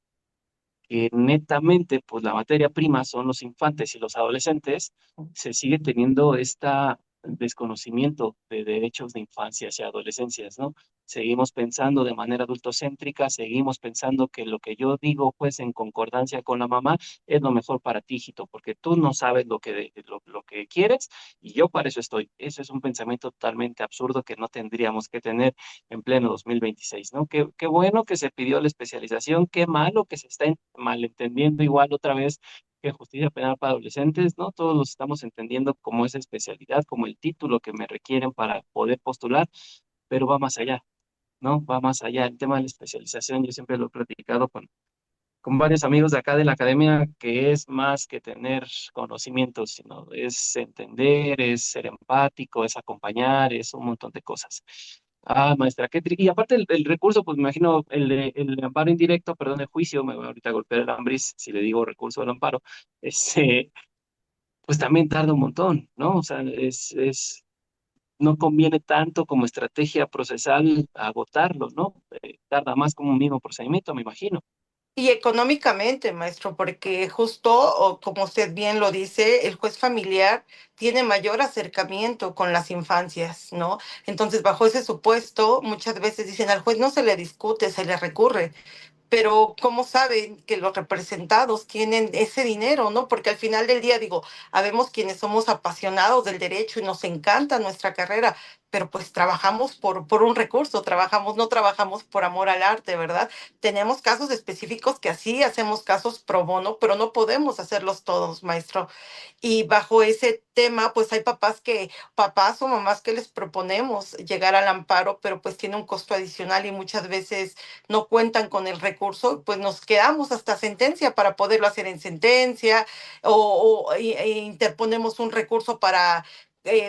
que netamente, pues la materia prima son los infantes y los adolescentes, se sigue teniendo esta desconocimiento de derechos de infancias y adolescencias, ¿no? Seguimos pensando de manera adultocéntrica, seguimos pensando que lo que yo digo, pues en concordancia con la mamá, es lo mejor para ti, hijito, porque tú no sabes lo que quieres y yo para eso estoy. Eso es un pensamiento totalmente absurdo que no tendríamos que tener en pleno 2026, ¿no? Qué bueno que se pidió la especialización, qué malo que se está malentendiendo igual otra vez que justicia penal para adolescentes, ¿no? Todos los estamos entendiendo como esa especialidad, como el título que me requieren para poder postular, pero va más allá, ¿no? Va más allá. El tema de la especialización, yo siempre lo he platicado con varios amigos de acá de la academia, que es más que tener conocimientos, sino es entender, es ser empático, es acompañar, es un montón de cosas. Ah, maestra, y aparte el recurso, pues me imagino el amparo indirecto, perdón, el juicio, me voy ahorita a golpear el ambris si le digo recurso del amparo, este, pues también tarda un montón, ¿no? O sea, no conviene tanto como estrategia procesal agotarlo, ¿no? Tarda más como un mismo procedimiento, me imagino. Y económicamente, maestro, porque justo, o como usted bien lo dice, el juez familiar tiene mayor acercamiento con las infancias, ¿no? Entonces, bajo ese supuesto, muchas veces dicen al juez no se le discute, se le recurre. Pero ¿cómo saben que los representados tienen ese dinero, no? Porque al final del día, digo, habemos quienes somos apasionados del derecho y nos encanta nuestra carrera, pero pues trabajamos por un recurso, trabajamos, no trabajamos por amor al arte, ¿verdad? Tenemos casos específicos que así hacemos casos pro bono, pero no podemos hacerlos todos, maestro. Y bajo ese tema, pues hay papás o mamás que les proponemos llegar al amparo, pero pues tiene un costo adicional y muchas veces no cuentan con el recurso, pues nos quedamos hasta sentencia para poderlo hacer en sentencia e interponemos un recurso para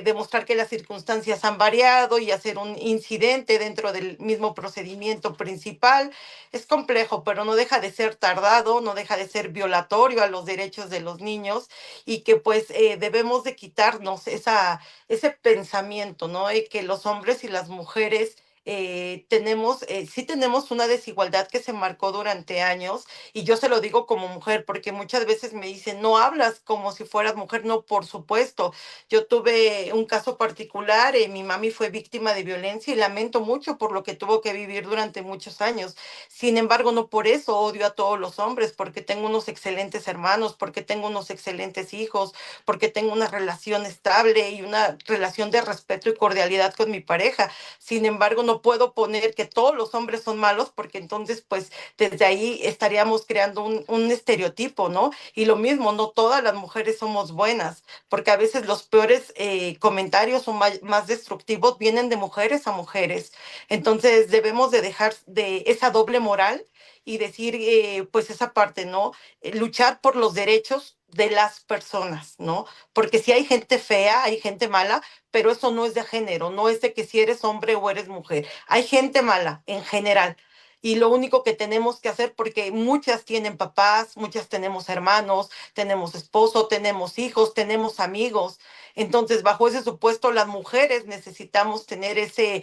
demostrar que las circunstancias han variado y hacer un incidente dentro del mismo procedimiento principal. Es complejo, pero no deja de ser tardado, no deja de ser violatorio a los derechos de los niños y que pues debemos de quitarnos ese pensamiento, ¿no? Que los hombres y las mujeres sí tenemos una desigualdad que se marcó durante años y yo se lo digo como mujer porque muchas veces me dicen, no hablas como si fueras mujer, no, por supuesto. Yo tuve un caso particular, mi mami fue víctima de violencia y lamento mucho por lo que tuvo que vivir durante muchos años. Sin embargo, no por eso odio a todos los hombres, porque tengo unos excelentes hermanos, porque tengo unos excelentes hijos, porque tengo una relación estable y una relación de respeto y cordialidad con mi pareja. Sin embargo, no puedo poner que todos los hombres son malos porque entonces, pues, desde ahí estaríamos creando un estereotipo, ¿no? Y lo mismo, no todas las mujeres somos buenas, porque a veces los peores comentarios o más destructivos vienen de mujeres a mujeres. Entonces, debemos de dejar de esa doble moral y decir, pues, esa parte, ¿no? Luchar por los derechos de las personas, ¿no? Porque si hay gente fea, hay gente mala, pero eso no es de género, no es de que si eres hombre o eres mujer. Hay gente mala en general. Y lo único que tenemos que hacer, porque muchas tienen papás, muchas tenemos hermanos, tenemos esposo, tenemos hijos, tenemos amigos. Entonces, bajo ese supuesto, las mujeres necesitamos tener ese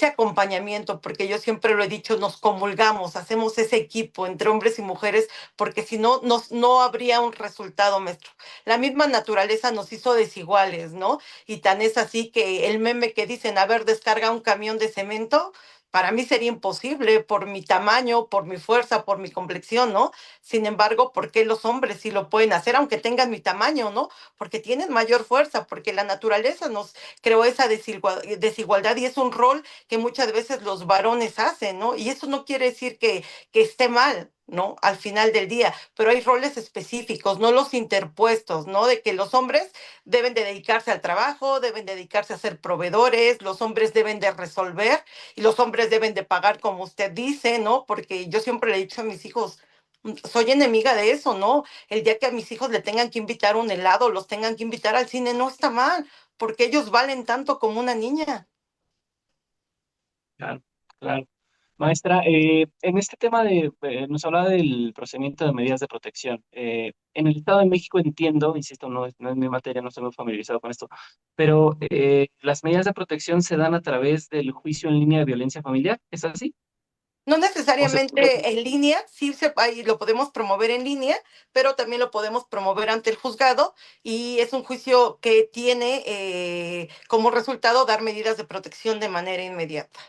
acompañamiento, porque yo siempre lo he dicho, nos comulgamos, hacemos ese equipo entre hombres y mujeres, porque si no, no habría un resultado, maestro. La misma naturaleza nos hizo desiguales, ¿no? Y tan es así que el meme que dicen, a ver, descarga un camión de cemento, para mí sería imposible por mi tamaño, por mi fuerza, por mi complexión, ¿no? Sin embargo, ¿por qué los hombres sí lo pueden hacer, aunque tengan mi tamaño, ¿no? Porque tienen mayor fuerza, porque la naturaleza nos creó esa desigualdad y es un rol que muchas veces los varones hacen, ¿no? Y eso no quiere decir que esté mal, ¿no? Al final del día, pero hay roles específicos, no los interpuestos, ¿no? De que los hombres deben de dedicarse al trabajo, deben dedicarse a ser proveedores, los hombres deben de resolver y los hombres deben de pagar como usted dice, ¿no? Porque yo siempre le he dicho a mis hijos, soy enemiga de eso, ¿no? El día que a mis hijos le tengan que invitar un helado, los tengan que invitar al cine, no está mal, porque ellos valen tanto como una niña. Claro, claro. Maestra, en este tema nos hablaba del procedimiento de medidas de protección. En el Estado de México entiendo, insisto, no es mi materia, no estoy muy familiarizado con esto, pero las medidas de protección se dan a través del juicio en línea de violencia familiar, ¿es así? No ¿O se puede? necesariamente en línea, sí ahí lo podemos promover en línea, pero también lo podemos promover ante el juzgado y es un juicio que tiene como resultado dar medidas de protección de manera inmediata.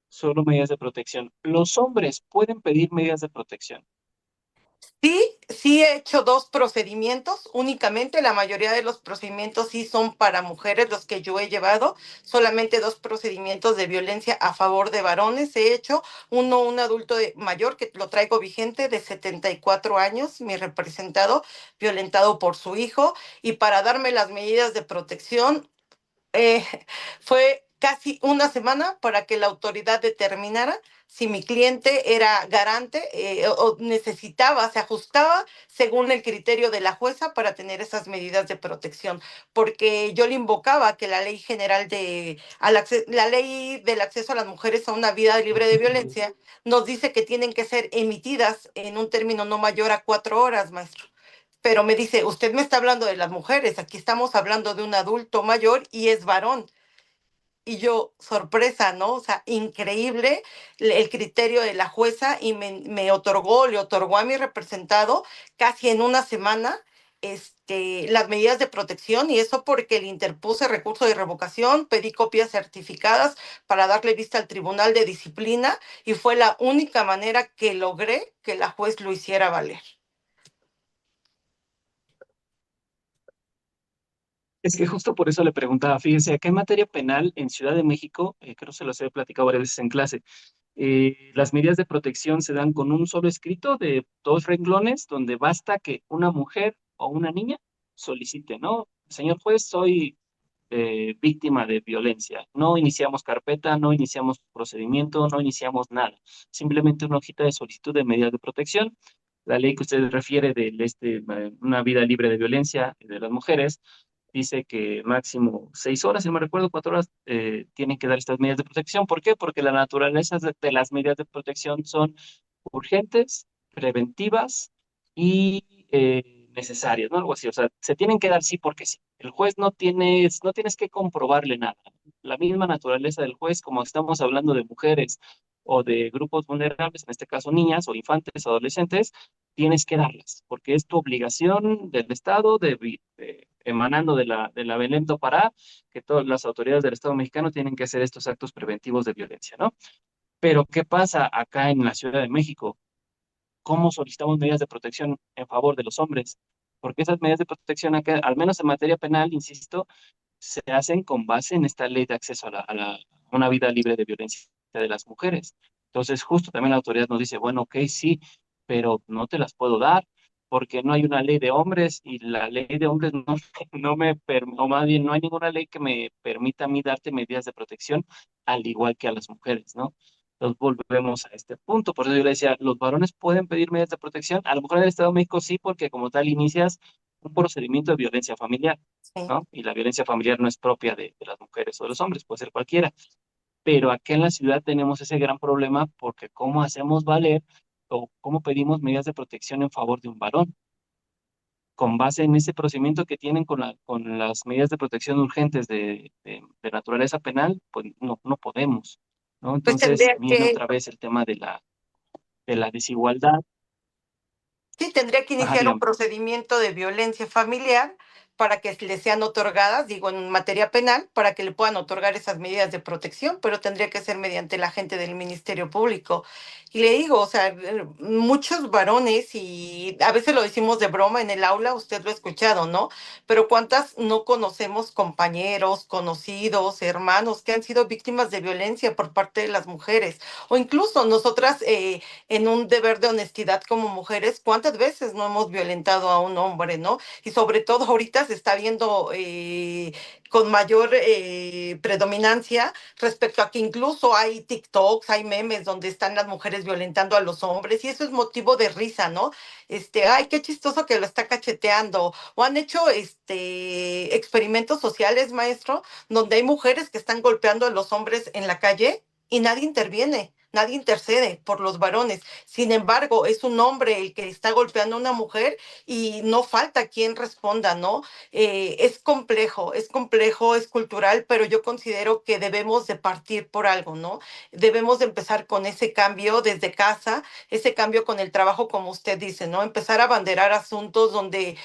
Solo medidas de protección. Los hombres pueden pedir medidas de protección. Sí, sí he hecho dos procedimientos únicamente, la mayoría de los procedimientos sí son para mujeres los que yo he llevado, solamente dos procedimientos de violencia a favor de varones he hecho, uno un adulto mayor que lo traigo vigente de 74 años, mi representado, violentado por su hijo, y para darme las medidas de protección eh, fue casi una semana para que la autoridad determinara si mi cliente era garante o necesitaba, se ajustaba según el criterio de la jueza para tener esas medidas de protección, porque yo le invocaba que la ley general la ley del acceso a las mujeres a una vida libre de violencia nos dice que tienen que ser emitidas en un término no mayor a 4 horas, maestro. Pero me dice, usted me está hablando de las mujeres, aquí estamos hablando de un adulto mayor y es varón. Y yo, sorpresa, ¿no? O sea, increíble el criterio de la jueza y le otorgó a mi representado casi en una semana las medidas de protección y eso porque le interpuse recurso de revocación, pedí copias certificadas para darle vista al Tribunal de Disciplina y fue la única manera que logré que la juez lo hiciera valer. Es que justo por eso le preguntaba, fíjense, acá en materia penal en Ciudad de México, creo que se los he platicado varias veces en clase, las medidas de protección se dan con un solo escrito de 2 renglones, donde basta que una mujer o una niña solicite, ¿no? Señor juez, soy víctima de violencia. No iniciamos carpeta, no iniciamos procedimiento, no iniciamos nada. Simplemente una hojita de solicitud de medidas de protección. La ley que usted refiere de una vida libre de violencia de las mujeres dice que máximo 6 horas, si no me recuerdo, 4 horas, tienen que dar estas medidas de protección. ¿Por qué? Porque la naturaleza de las medidas de protección son urgentes, preventivas y necesarias, ¿no? Algo así. O sea, se tienen que dar sí porque sí. El juez no tienes que comprobarle nada. La misma naturaleza del juez, como estamos hablando de mujeres o de grupos vulnerables, en este caso niñas o infantes, adolescentes, tienes que darlas, porque es tu obligación del Estado emanando de la Belém do Pará, que todas las autoridades del Estado mexicano tienen que hacer estos actos preventivos de violencia, ¿no? Pero ¿qué pasa acá en la Ciudad de México? ¿Cómo solicitamos medidas de protección en favor de los hombres? Porque esas medidas de protección acá, al menos en materia penal, insisto, se hacen con base en esta ley de acceso a una vida libre de violencia de las mujeres. Entonces, justo también la autoridad nos dice, bueno, ok, sí, pero no te las puedo dar porque no hay una ley de hombres y la ley de hombres no, o más bien no hay ninguna ley que me permita a mí darte medidas de protección al igual que a las mujeres, ¿no? Entonces volvemos a este punto. Por eso yo le decía, los varones pueden pedir medidas de protección. A lo mejor en el Estado de México sí, porque como tal inicias un procedimiento de violencia familiar, Sí. ¿no? Y la violencia familiar no es propia de las mujeres o de los hombres, puede ser cualquiera. Pero aquí en la ciudad tenemos ese gran problema porque ¿cómo hacemos valer o cómo pedimos medidas de protección en favor de un varón? Con base en ese procedimiento que tienen con las medidas de protección urgentes de naturaleza penal, pues no podemos, ¿no? Pues Entonces tendría viene que otra vez el tema de la desigualdad. Sí, tendría que Ajá, iniciar un dígame. procedimiento de violencia familiar para que le sean otorgadas, digo, en materia penal, para que le puedan otorgar esas medidas de protección, pero tendría que ser mediante la gente del Ministerio Público. Y le digo, o sea, muchos varones, y a veces lo decimos de broma en el aula, usted lo ha escuchado, ¿no? Pero ¿cuántas no conocemos compañeros, conocidos, hermanos que han sido víctimas de violencia por parte de las mujeres? O incluso nosotras, en un deber de honestidad como mujeres, ¿cuántas veces no hemos violentado a un hombre, ¿no? Y sobre todo ahorita se está viendo con mayor predominancia respecto a que incluso hay TikToks, hay memes donde están las mujeres violentando a los hombres y eso es motivo de risa, ¿no? Ay, qué chistoso que lo está cacheteando. O han hecho experimentos sociales, maestro, donde hay mujeres que están golpeando a los hombres en la calle y nadie interviene. Nadie intercede por los varones. Sin embargo, es un hombre el que está golpeando a una mujer y no falta quien responda, ¿no? Es complejo, es cultural, pero yo considero que debemos de partir por algo, ¿no? Debemos de empezar con ese cambio desde casa, ese cambio con el trabajo, como usted dice, ¿no? Empezar a abanderar asuntos donde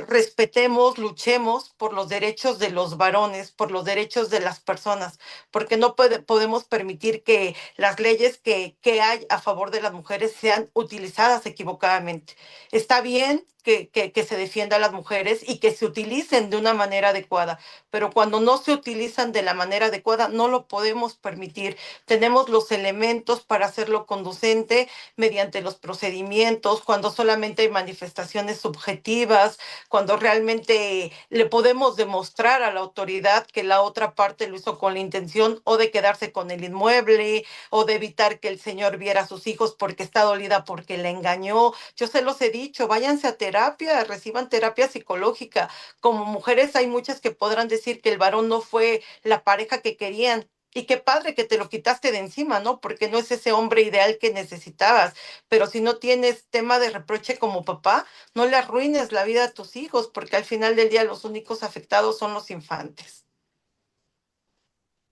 respetemos, luchemos por los derechos de los varones, por los derechos de las personas, porque no podemos permitir que las leyes que hay a favor de las mujeres sean utilizadas equivocadamente. Está bien que se defienda a las mujeres y que se utilicen de una manera adecuada, pero cuando no se utilizan de la manera adecuada, no lo podemos permitir. Tenemos los elementos para hacerlo conducente mediante los procedimientos, cuando solamente hay manifestaciones subjetivas, cuando realmente le podemos demostrar a la autoridad que la otra parte lo hizo con la intención o de quedarse con el inmueble o de evitar que el señor viera a sus hijos porque está dolida porque le engañó. Yo se los he dicho, váyanse a terapia, reciban terapia psicológica. Como mujeres hay muchas que podrán decir que el varón no fue la pareja que querían. Y qué padre que te lo quitaste de encima, ¿no? Porque no es ese hombre ideal que necesitabas. Pero si no tienes tema de reproche como papá, no le arruines la vida a tus hijos, porque al final del día los únicos afectados son los infantes.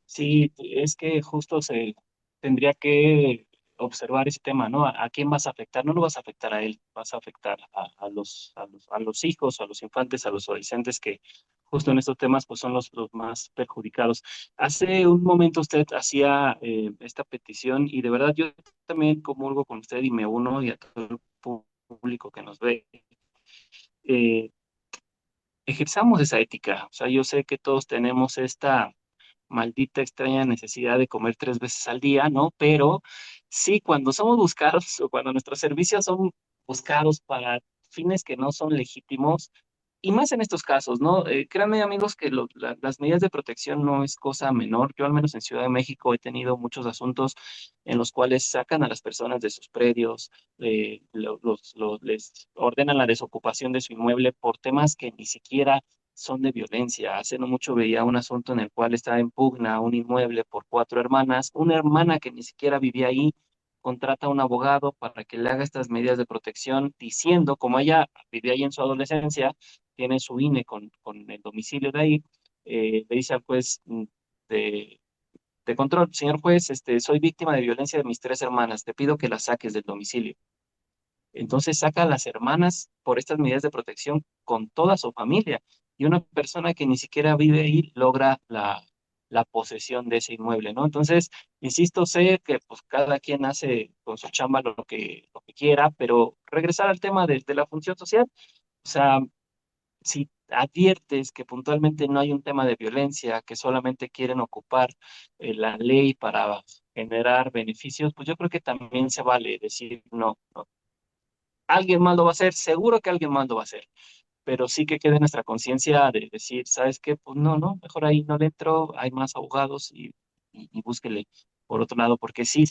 Sí, es que justo se tendría que observar ese tema, ¿no? ¿A quién vas a afectar? No lo vas a afectar a él, vas a afectar a los hijos, a los infantes, a los adolescentes que justo en estos temas pues son los más perjudicados. Hace un momento usted hacía esta petición y de verdad yo también comulgo con usted y me uno y a todo el público que nos ve. eh, Ejerzamos esa ética. O sea, yo sé que todos tenemos esta maldita extraña necesidad de comer 3 veces al día, ¿no? Pero sí, cuando somos buscados o cuando nuestros servicios son buscados para fines que no son legítimos, y más en estos casos, ¿no? Créanme, amigos, que las medidas de protección no es cosa menor. Yo, al menos en Ciudad de México, he tenido muchos asuntos en los cuales sacan a las personas de sus predios, les ordenan la desocupación de su inmueble por temas que ni siquiera son de violencia. Hace no mucho veía un asunto en el cual estaba en pugna un inmueble por 4 hermanas. Una hermana que ni siquiera vivía ahí contrata a un abogado para que le haga estas medidas de protección, diciendo, como ella vivía ahí en su adolescencia, tiene su INE con el domicilio de ahí, le dice al juez de, de control: señor juez, soy víctima de violencia de mis 3 hermanas, te pido que las saques del domicilio. Entonces saca a las hermanas por estas medidas de protección con toda su familia y una persona que ni siquiera vive ahí logra la posesión de ese inmueble, ¿no? Entonces, insisto, sé que pues cada quien hace con su chamba lo que quiera, pero regresar al tema de la función social, o sea, si adviertes que puntualmente no hay un tema de violencia, que solamente quieren ocupar la ley para generar beneficios, pues yo creo que también se vale decir no, no. Alguien más lo va a hacer, seguro que alguien más lo va a hacer, pero sí que quede nuestra conciencia de decir, ¿sabes qué? Pues no, no, mejor ahí no le entro, hay más abogados y búsquele por otro lado, porque sí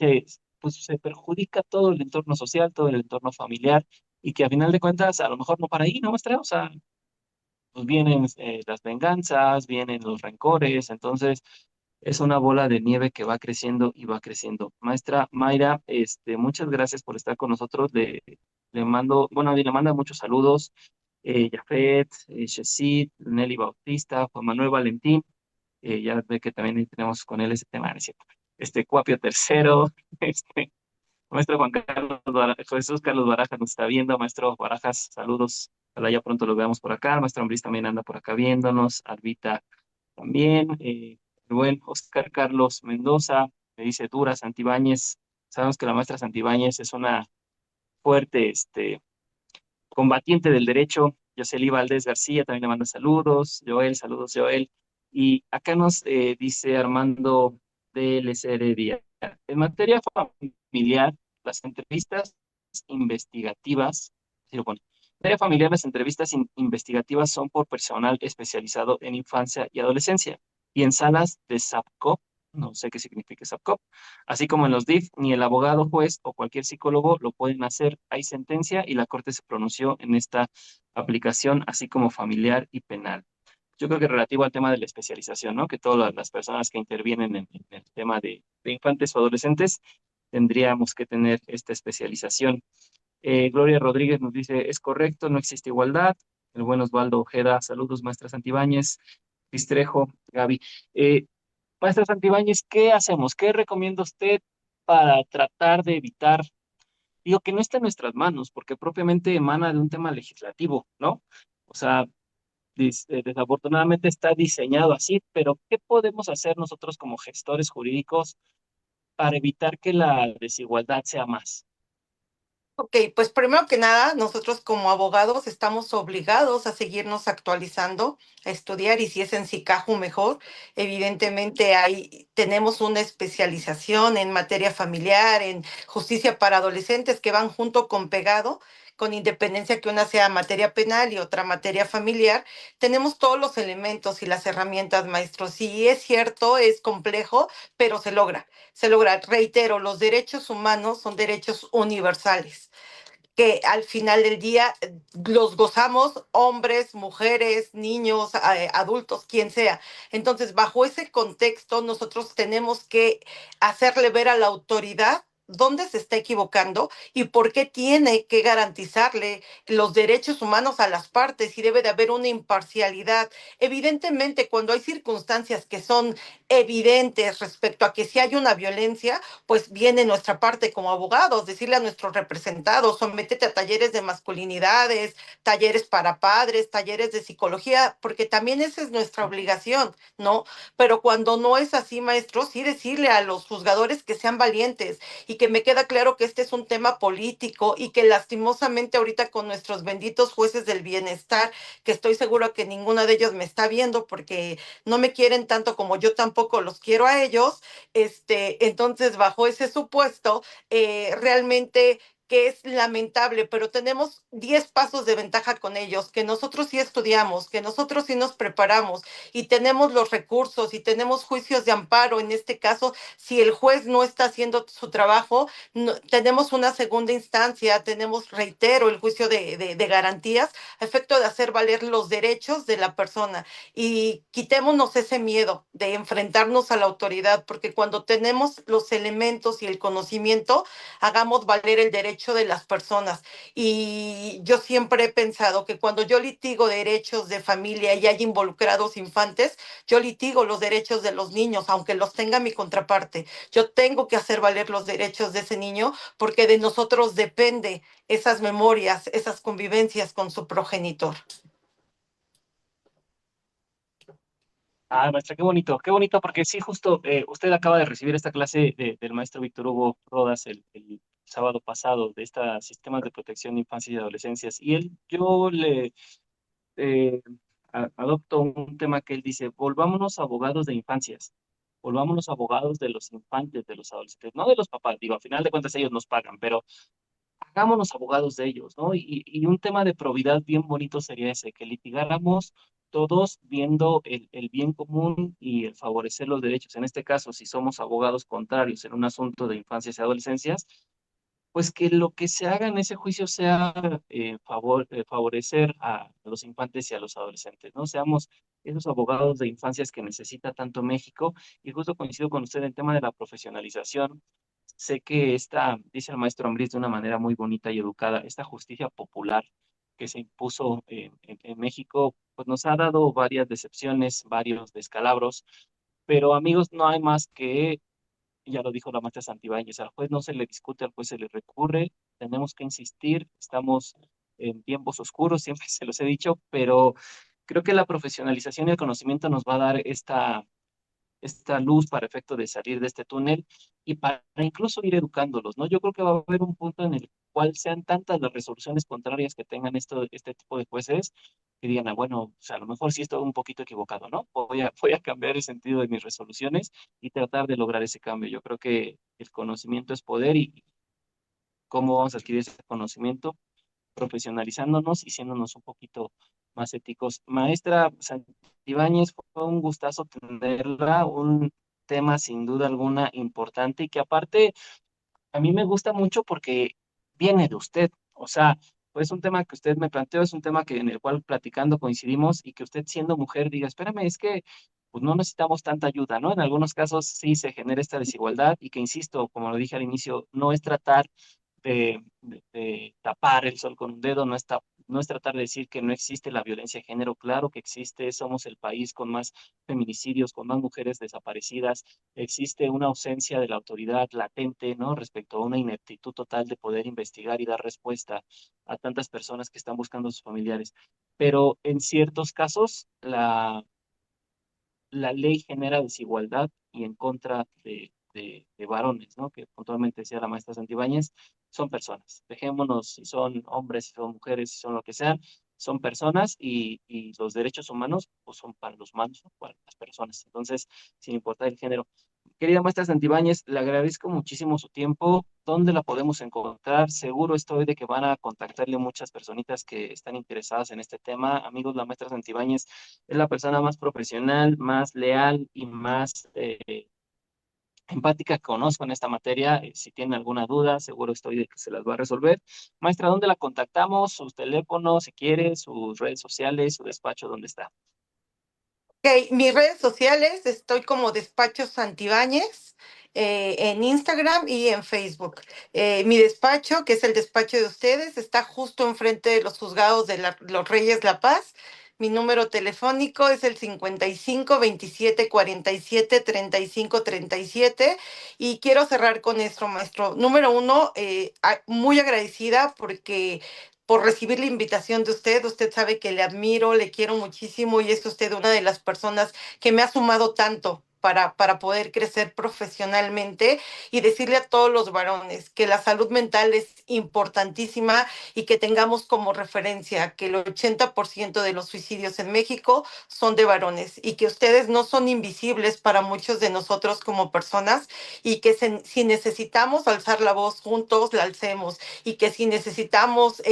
pues se perjudica todo el entorno social, todo el entorno familiar, y que a final de cuentas a lo mejor no para ahí, ¿no, maestra? O sea, pues vienen las venganzas, vienen los rencores, entonces es una bola de nieve que va creciendo y va creciendo. Maestra Mayra, muchas gracias por estar con nosotros. Le mando, bueno, le manda muchos saludos. Jafet, Shesid, Nelly Bautista, Juan Manuel Valentín, ya ve que también tenemos con él ese tema, ¿no es cierto? Cuapio Tercero, maestro Juan Carlos Jesús Carlos Barajas nos está viendo, maestro Barajas, saludos. Ojalá ya pronto lo veamos por acá. El maestro Ambris también anda por acá viéndonos. Albita también. El buen Oscar Carlos Mendoza me dice Dura Santibáñez. Sabemos que la maestra Santibáñez es una fuerte combatiente del derecho. Yoseli Valdés García también le manda saludos. Joel, saludos, Joel. Y acá nos dice Armando de Heredia. En materia familiar, las entrevistas investigativas, sí lo pone. En materia familiar, las entrevistas investigativas son por personal especializado en infancia y adolescencia y en salas de SAPCOP, no sé qué significa SAPCOP, así como en los DIF, ni el abogado, juez o cualquier psicólogo lo pueden hacer. Hay sentencia y la Corte se pronunció en esta aplicación, así como familiar y penal. Yo creo que relativo al tema de la especialización, ¿no? Que todas las personas que intervienen en el tema de infantes o adolescentes tendríamos que tener esta especialización. Gloria Rodríguez nos dice, es correcto, no existe igualdad. El buen Osvaldo Ojeda, saludos, maestra Santibáñez, Pistrejo, Gaby. Eh, Maestra Santibáñez, ¿qué hacemos? ¿Qué recomienda usted para tratar de evitar, digo, que no está en nuestras manos, porque propiamente emana de un tema legislativo, ¿no? O sea, desafortunadamente está diseñado así, pero ¿qué podemos hacer nosotros como gestores jurídicos para evitar que la desigualdad sea más? Ok, pues primero que nada, nosotros como abogados estamos obligados a seguirnos actualizando, a estudiar y si es en SICAJU mejor. Evidentemente tenemos una especialización en materia familiar, en justicia para adolescentes que van junto con pegado, con independencia que una sea materia penal y otra materia familiar. Tenemos todos los elementos y las herramientas, maestros. Sí, es cierto, es complejo, pero se logra. Se logra. Reitero, los derechos humanos son derechos universales que al final del día los gozamos hombres, mujeres, niños, adultos, quien sea. Entonces, bajo ese contexto, nosotros tenemos que hacerle ver a la autoridad dónde se está equivocando y por qué tiene que garantizarle los derechos humanos a las partes y debe de haber una imparcialidad. Evidentemente, cuando hay circunstancias que son evidentes respecto a que si hay una violencia, pues viene nuestra parte como abogados, decirle a nuestros representados, sométete a talleres de masculinidades, talleres para padres, talleres de psicología, porque también esa es nuestra obligación, ¿no? Pero cuando no es así, maestro, sí decirle a los juzgadores que sean valientes y que me queda claro que este es un tema político y que lastimosamente ahorita con nuestros benditos jueces del bienestar, que estoy seguro que ninguno de ellos me está viendo porque no me quieren tanto como yo tampoco los quiero a ellos, entonces, bajo ese supuesto, realmente que es lamentable, pero tenemos 10 pasos de ventaja con ellos, que nosotros sí estudiamos, que nosotros sí nos preparamos y tenemos los recursos y tenemos juicios de amparo. En este caso, si el juez no está haciendo su trabajo, tenemos una segunda instancia, tenemos, reitero, el juicio de garantías, a efecto de hacer valer los derechos de la persona y quitémonos ese miedo de enfrentarnos a la autoridad, porque cuando tenemos los elementos y el conocimiento, hagamos valer el derecho de las personas. Y yo siempre he pensado que cuando yo litigo derechos de familia y hay involucrados infantes, yo litigo los derechos de los niños, aunque los tenga mi contraparte. Yo tengo que hacer valer los derechos de ese niño porque de nosotros depende esas memorias, esas convivencias con su progenitor. Ah, maestra, qué bonito, porque sí, justo usted acaba de recibir esta clase del maestro Víctor Hugo Rodas el sábado pasado de estos sistemas de protección de infancia y adolescencias, y yo le eh, adopto un tema que él dice, volvámonos abogados de infancias, volvámonos abogados de los infantes, de los adolescentes, no de los papás, digo, a final de cuentas ellos nos pagan, pero hagámonos abogados de ellos, ¿no? Y un tema de probidad bien bonito sería ese, que litigáramos todos viendo el bien común y el favorecer los derechos. En este caso, si somos abogados contrarios en un asunto de infancias y adolescencias, pues que lo que se haga en ese juicio sea favorecer a los infantes y a los adolescentes, ¿no? Seamos esos abogados de infancias que necesita tanto México. Y justo coincido con usted en el tema de la profesionalización. Sé que esta, dice el maestro Ambrís de una manera muy bonita y educada, esta justicia popular que se impuso en México, pues nos ha dado varias decepciones, varios descalabros, pero amigos, no hay más que, ya lo dijo la maestra Santibáñez, al juez no se le discute, al juez se le recurre, tenemos que insistir, estamos en tiempos oscuros, siempre se los he dicho, pero creo que la profesionalización y el conocimiento nos va a dar esta luz para efecto de salir de este túnel y para incluso ir educándolos, ¿no? Yo creo que va a haber un punto en el cual sean tantas las resoluciones contrarias que tengan este tipo de jueces que digan, ah, bueno, o sea, a lo mejor sí estoy un poquito equivocado, ¿no? Voy a cambiar el sentido de mis resoluciones y tratar de lograr ese cambio. Yo creo que el conocimiento es poder y cómo vamos a adquirir ese conocimiento profesionalizándonos y siéndonos un poquito más éticos. Maestra Santibáñez, fue un gustazo tenerla, un tema sin duda alguna importante y que aparte a mí me gusta mucho porque viene de usted. O sea, pues un tema que usted me planteó, es un tema que en el cual platicando coincidimos y que usted siendo mujer diga, espérame, es que pues no necesitamos tanta ayuda, ¿no? En algunos casos sí se genera esta desigualdad y que, insisto, como lo dije al inicio, no es tratar de tapar el sol con un dedo, no es tratar de decir que no existe la violencia de género, claro que existe, somos el país con más feminicidios, con más mujeres desaparecidas, existe una ausencia de la autoridad latente, ¿no? Respecto a una ineptitud total de poder investigar y dar respuesta a tantas personas que están buscando a sus familiares. Pero en ciertos casos, la ley genera desigualdad y en contra de varones, ¿no? Que puntualmente decía la maestra Santibáñez, son personas. Dejémonos si son hombres, si son mujeres, si son lo que sean, son personas y los derechos humanos pues, son para los humanos, ¿no? Para las personas. Entonces, sin importar el género. Querida maestra Santibáñez, le agradezco muchísimo su tiempo. ¿Dónde la podemos encontrar? Seguro estoy de que van a contactarle muchas personitas que están interesadas en este tema. Amigos, la maestra Santibáñez es la persona más profesional, más leal y más empática que conozco en esta materia. Si tienen alguna duda, seguro estoy de que se las va a resolver. Maestra, ¿dónde la contactamos? Sus teléfonos, si quiere, sus redes sociales, su despacho, ¿dónde está? Ok, mis redes sociales, estoy como Despacho Santibáñez, en Instagram y en Facebook. Mi despacho, que es el despacho de ustedes, está justo enfrente de los juzgados de los Reyes La Paz. Mi número telefónico es el 55 27 47 35 37 y quiero cerrar con esto, maestro. Número uno, muy agradecida porque por recibir la invitación de usted. Usted sabe que le admiro, le quiero muchísimo y es usted una de las personas que me ha sumado tanto para poder crecer profesionalmente y decirle a todos los varones que la salud mental es importantísima y que tengamos como referencia que el 80% de los suicidios en México son de varones y que ustedes no son invisibles para muchos de nosotros como personas y que si necesitamos alzar la voz juntos, la alcemos y que si necesitamos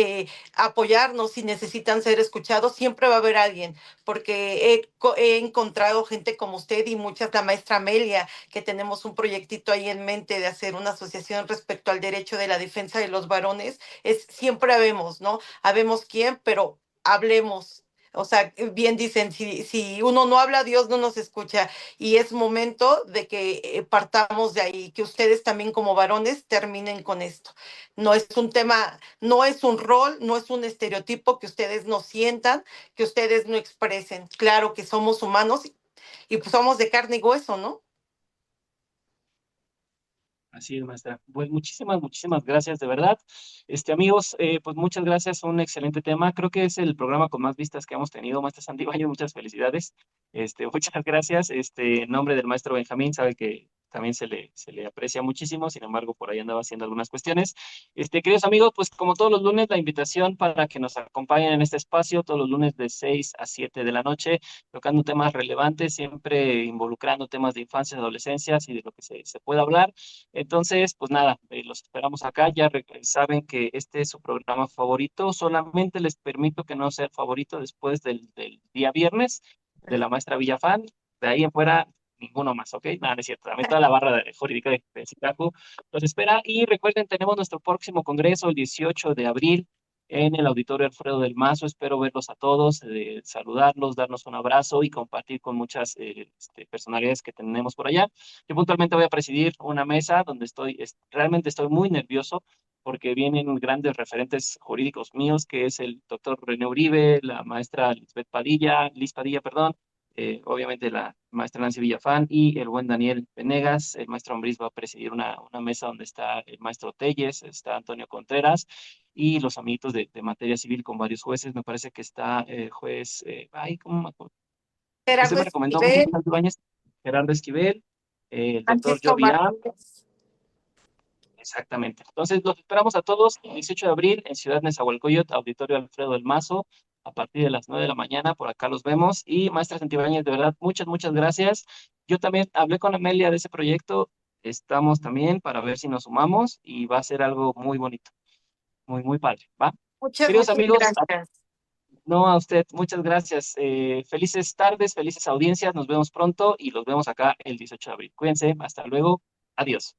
apoyarnos, si necesitan ser escuchados, siempre va a haber alguien, porque he encontrado gente como usted y muchas, la maestra Amelia, que tenemos un proyectito ahí en mente de hacer una asociación respecto al derecho de la defensa de los varones, es siempre habemos, ¿no? Habemos quién, pero hablemos. O sea, bien dicen, si uno no habla, Dios no nos escucha. Y es momento de que partamos de ahí, que ustedes también como varones terminen con esto. No es un tema, no es un rol, no es un estereotipo que ustedes no sientan, que ustedes no expresen. Claro que somos humanos y pues somos de carne y hueso, ¿no? Así es, maestra. Pues muchísimas gracias, de verdad. Amigos, pues muchas gracias, un excelente tema. Creo que es el programa con más vistas que hemos tenido, maestra Santibáñez, muchas felicidades. Muchas gracias. En nombre del maestro Benjamín, sabe que también se le aprecia muchísimo, sin embargo, por ahí andaba haciendo algunas cuestiones. Queridos amigos, pues como todos los lunes, la invitación para que nos acompañen en este espacio, todos los lunes de 6 a 7 de la noche, tocando temas relevantes, siempre involucrando temas de infancia, adolescencia y de lo que se pueda hablar. Entonces, pues nada, los esperamos acá. Ya saben que este es su programa favorito. Solamente les permito que no sea el favorito después del día viernes de la maestra Villafán. De ahí en fuera, ninguno más, ¿ok? Nada, no es cierto. También toda la barra jurídica de Zicacu los espera. Y recuerden, tenemos nuestro próximo congreso el 18 de abril en el Auditorio Alfredo del Mazo. Espero verlos a todos, saludarlos, darnos un abrazo y compartir con muchas personalidades que tenemos por allá. Yo puntualmente voy a presidir una mesa donde realmente estoy muy nervioso porque vienen grandes referentes jurídicos míos, que es el doctor René Uribe, la maestra Liz Padilla, perdón, obviamente la maestra Nancy Villafán y el buen Daniel Venegas. El maestro Ambriz va a presidir una mesa donde está el maestro Telles, está Antonio Contreras y los amiguitos de materia civil con varios jueces. Me parece que está el juez, ay, ¿cómo me acuerdo? Usted Gerardo me recomendó mucho Esquivel, Santo Ibáñez, Gerardo Esquivel, el doctor Francisco Jovian. Martínez. Exactamente. Entonces, los esperamos a todos el 18 de abril en Ciudad Nezahualcóyotl, Auditorio Alfredo del Mazo, a partir de las 9 de la mañana. Por acá los vemos. Y maestra Santibáñez, de verdad, muchas, muchas gracias. Yo también hablé con Amelia de ese proyecto. Estamos también para ver si nos sumamos y va a ser algo muy bonito, muy, muy padre. ¿Va? Muchas, Queridos muchas amigos, gracias. no a usted, muchas gracias. Felices tardes, felices audiencias. Nos vemos pronto y los vemos acá el 18 de abril. Cuídense, hasta luego. Adiós.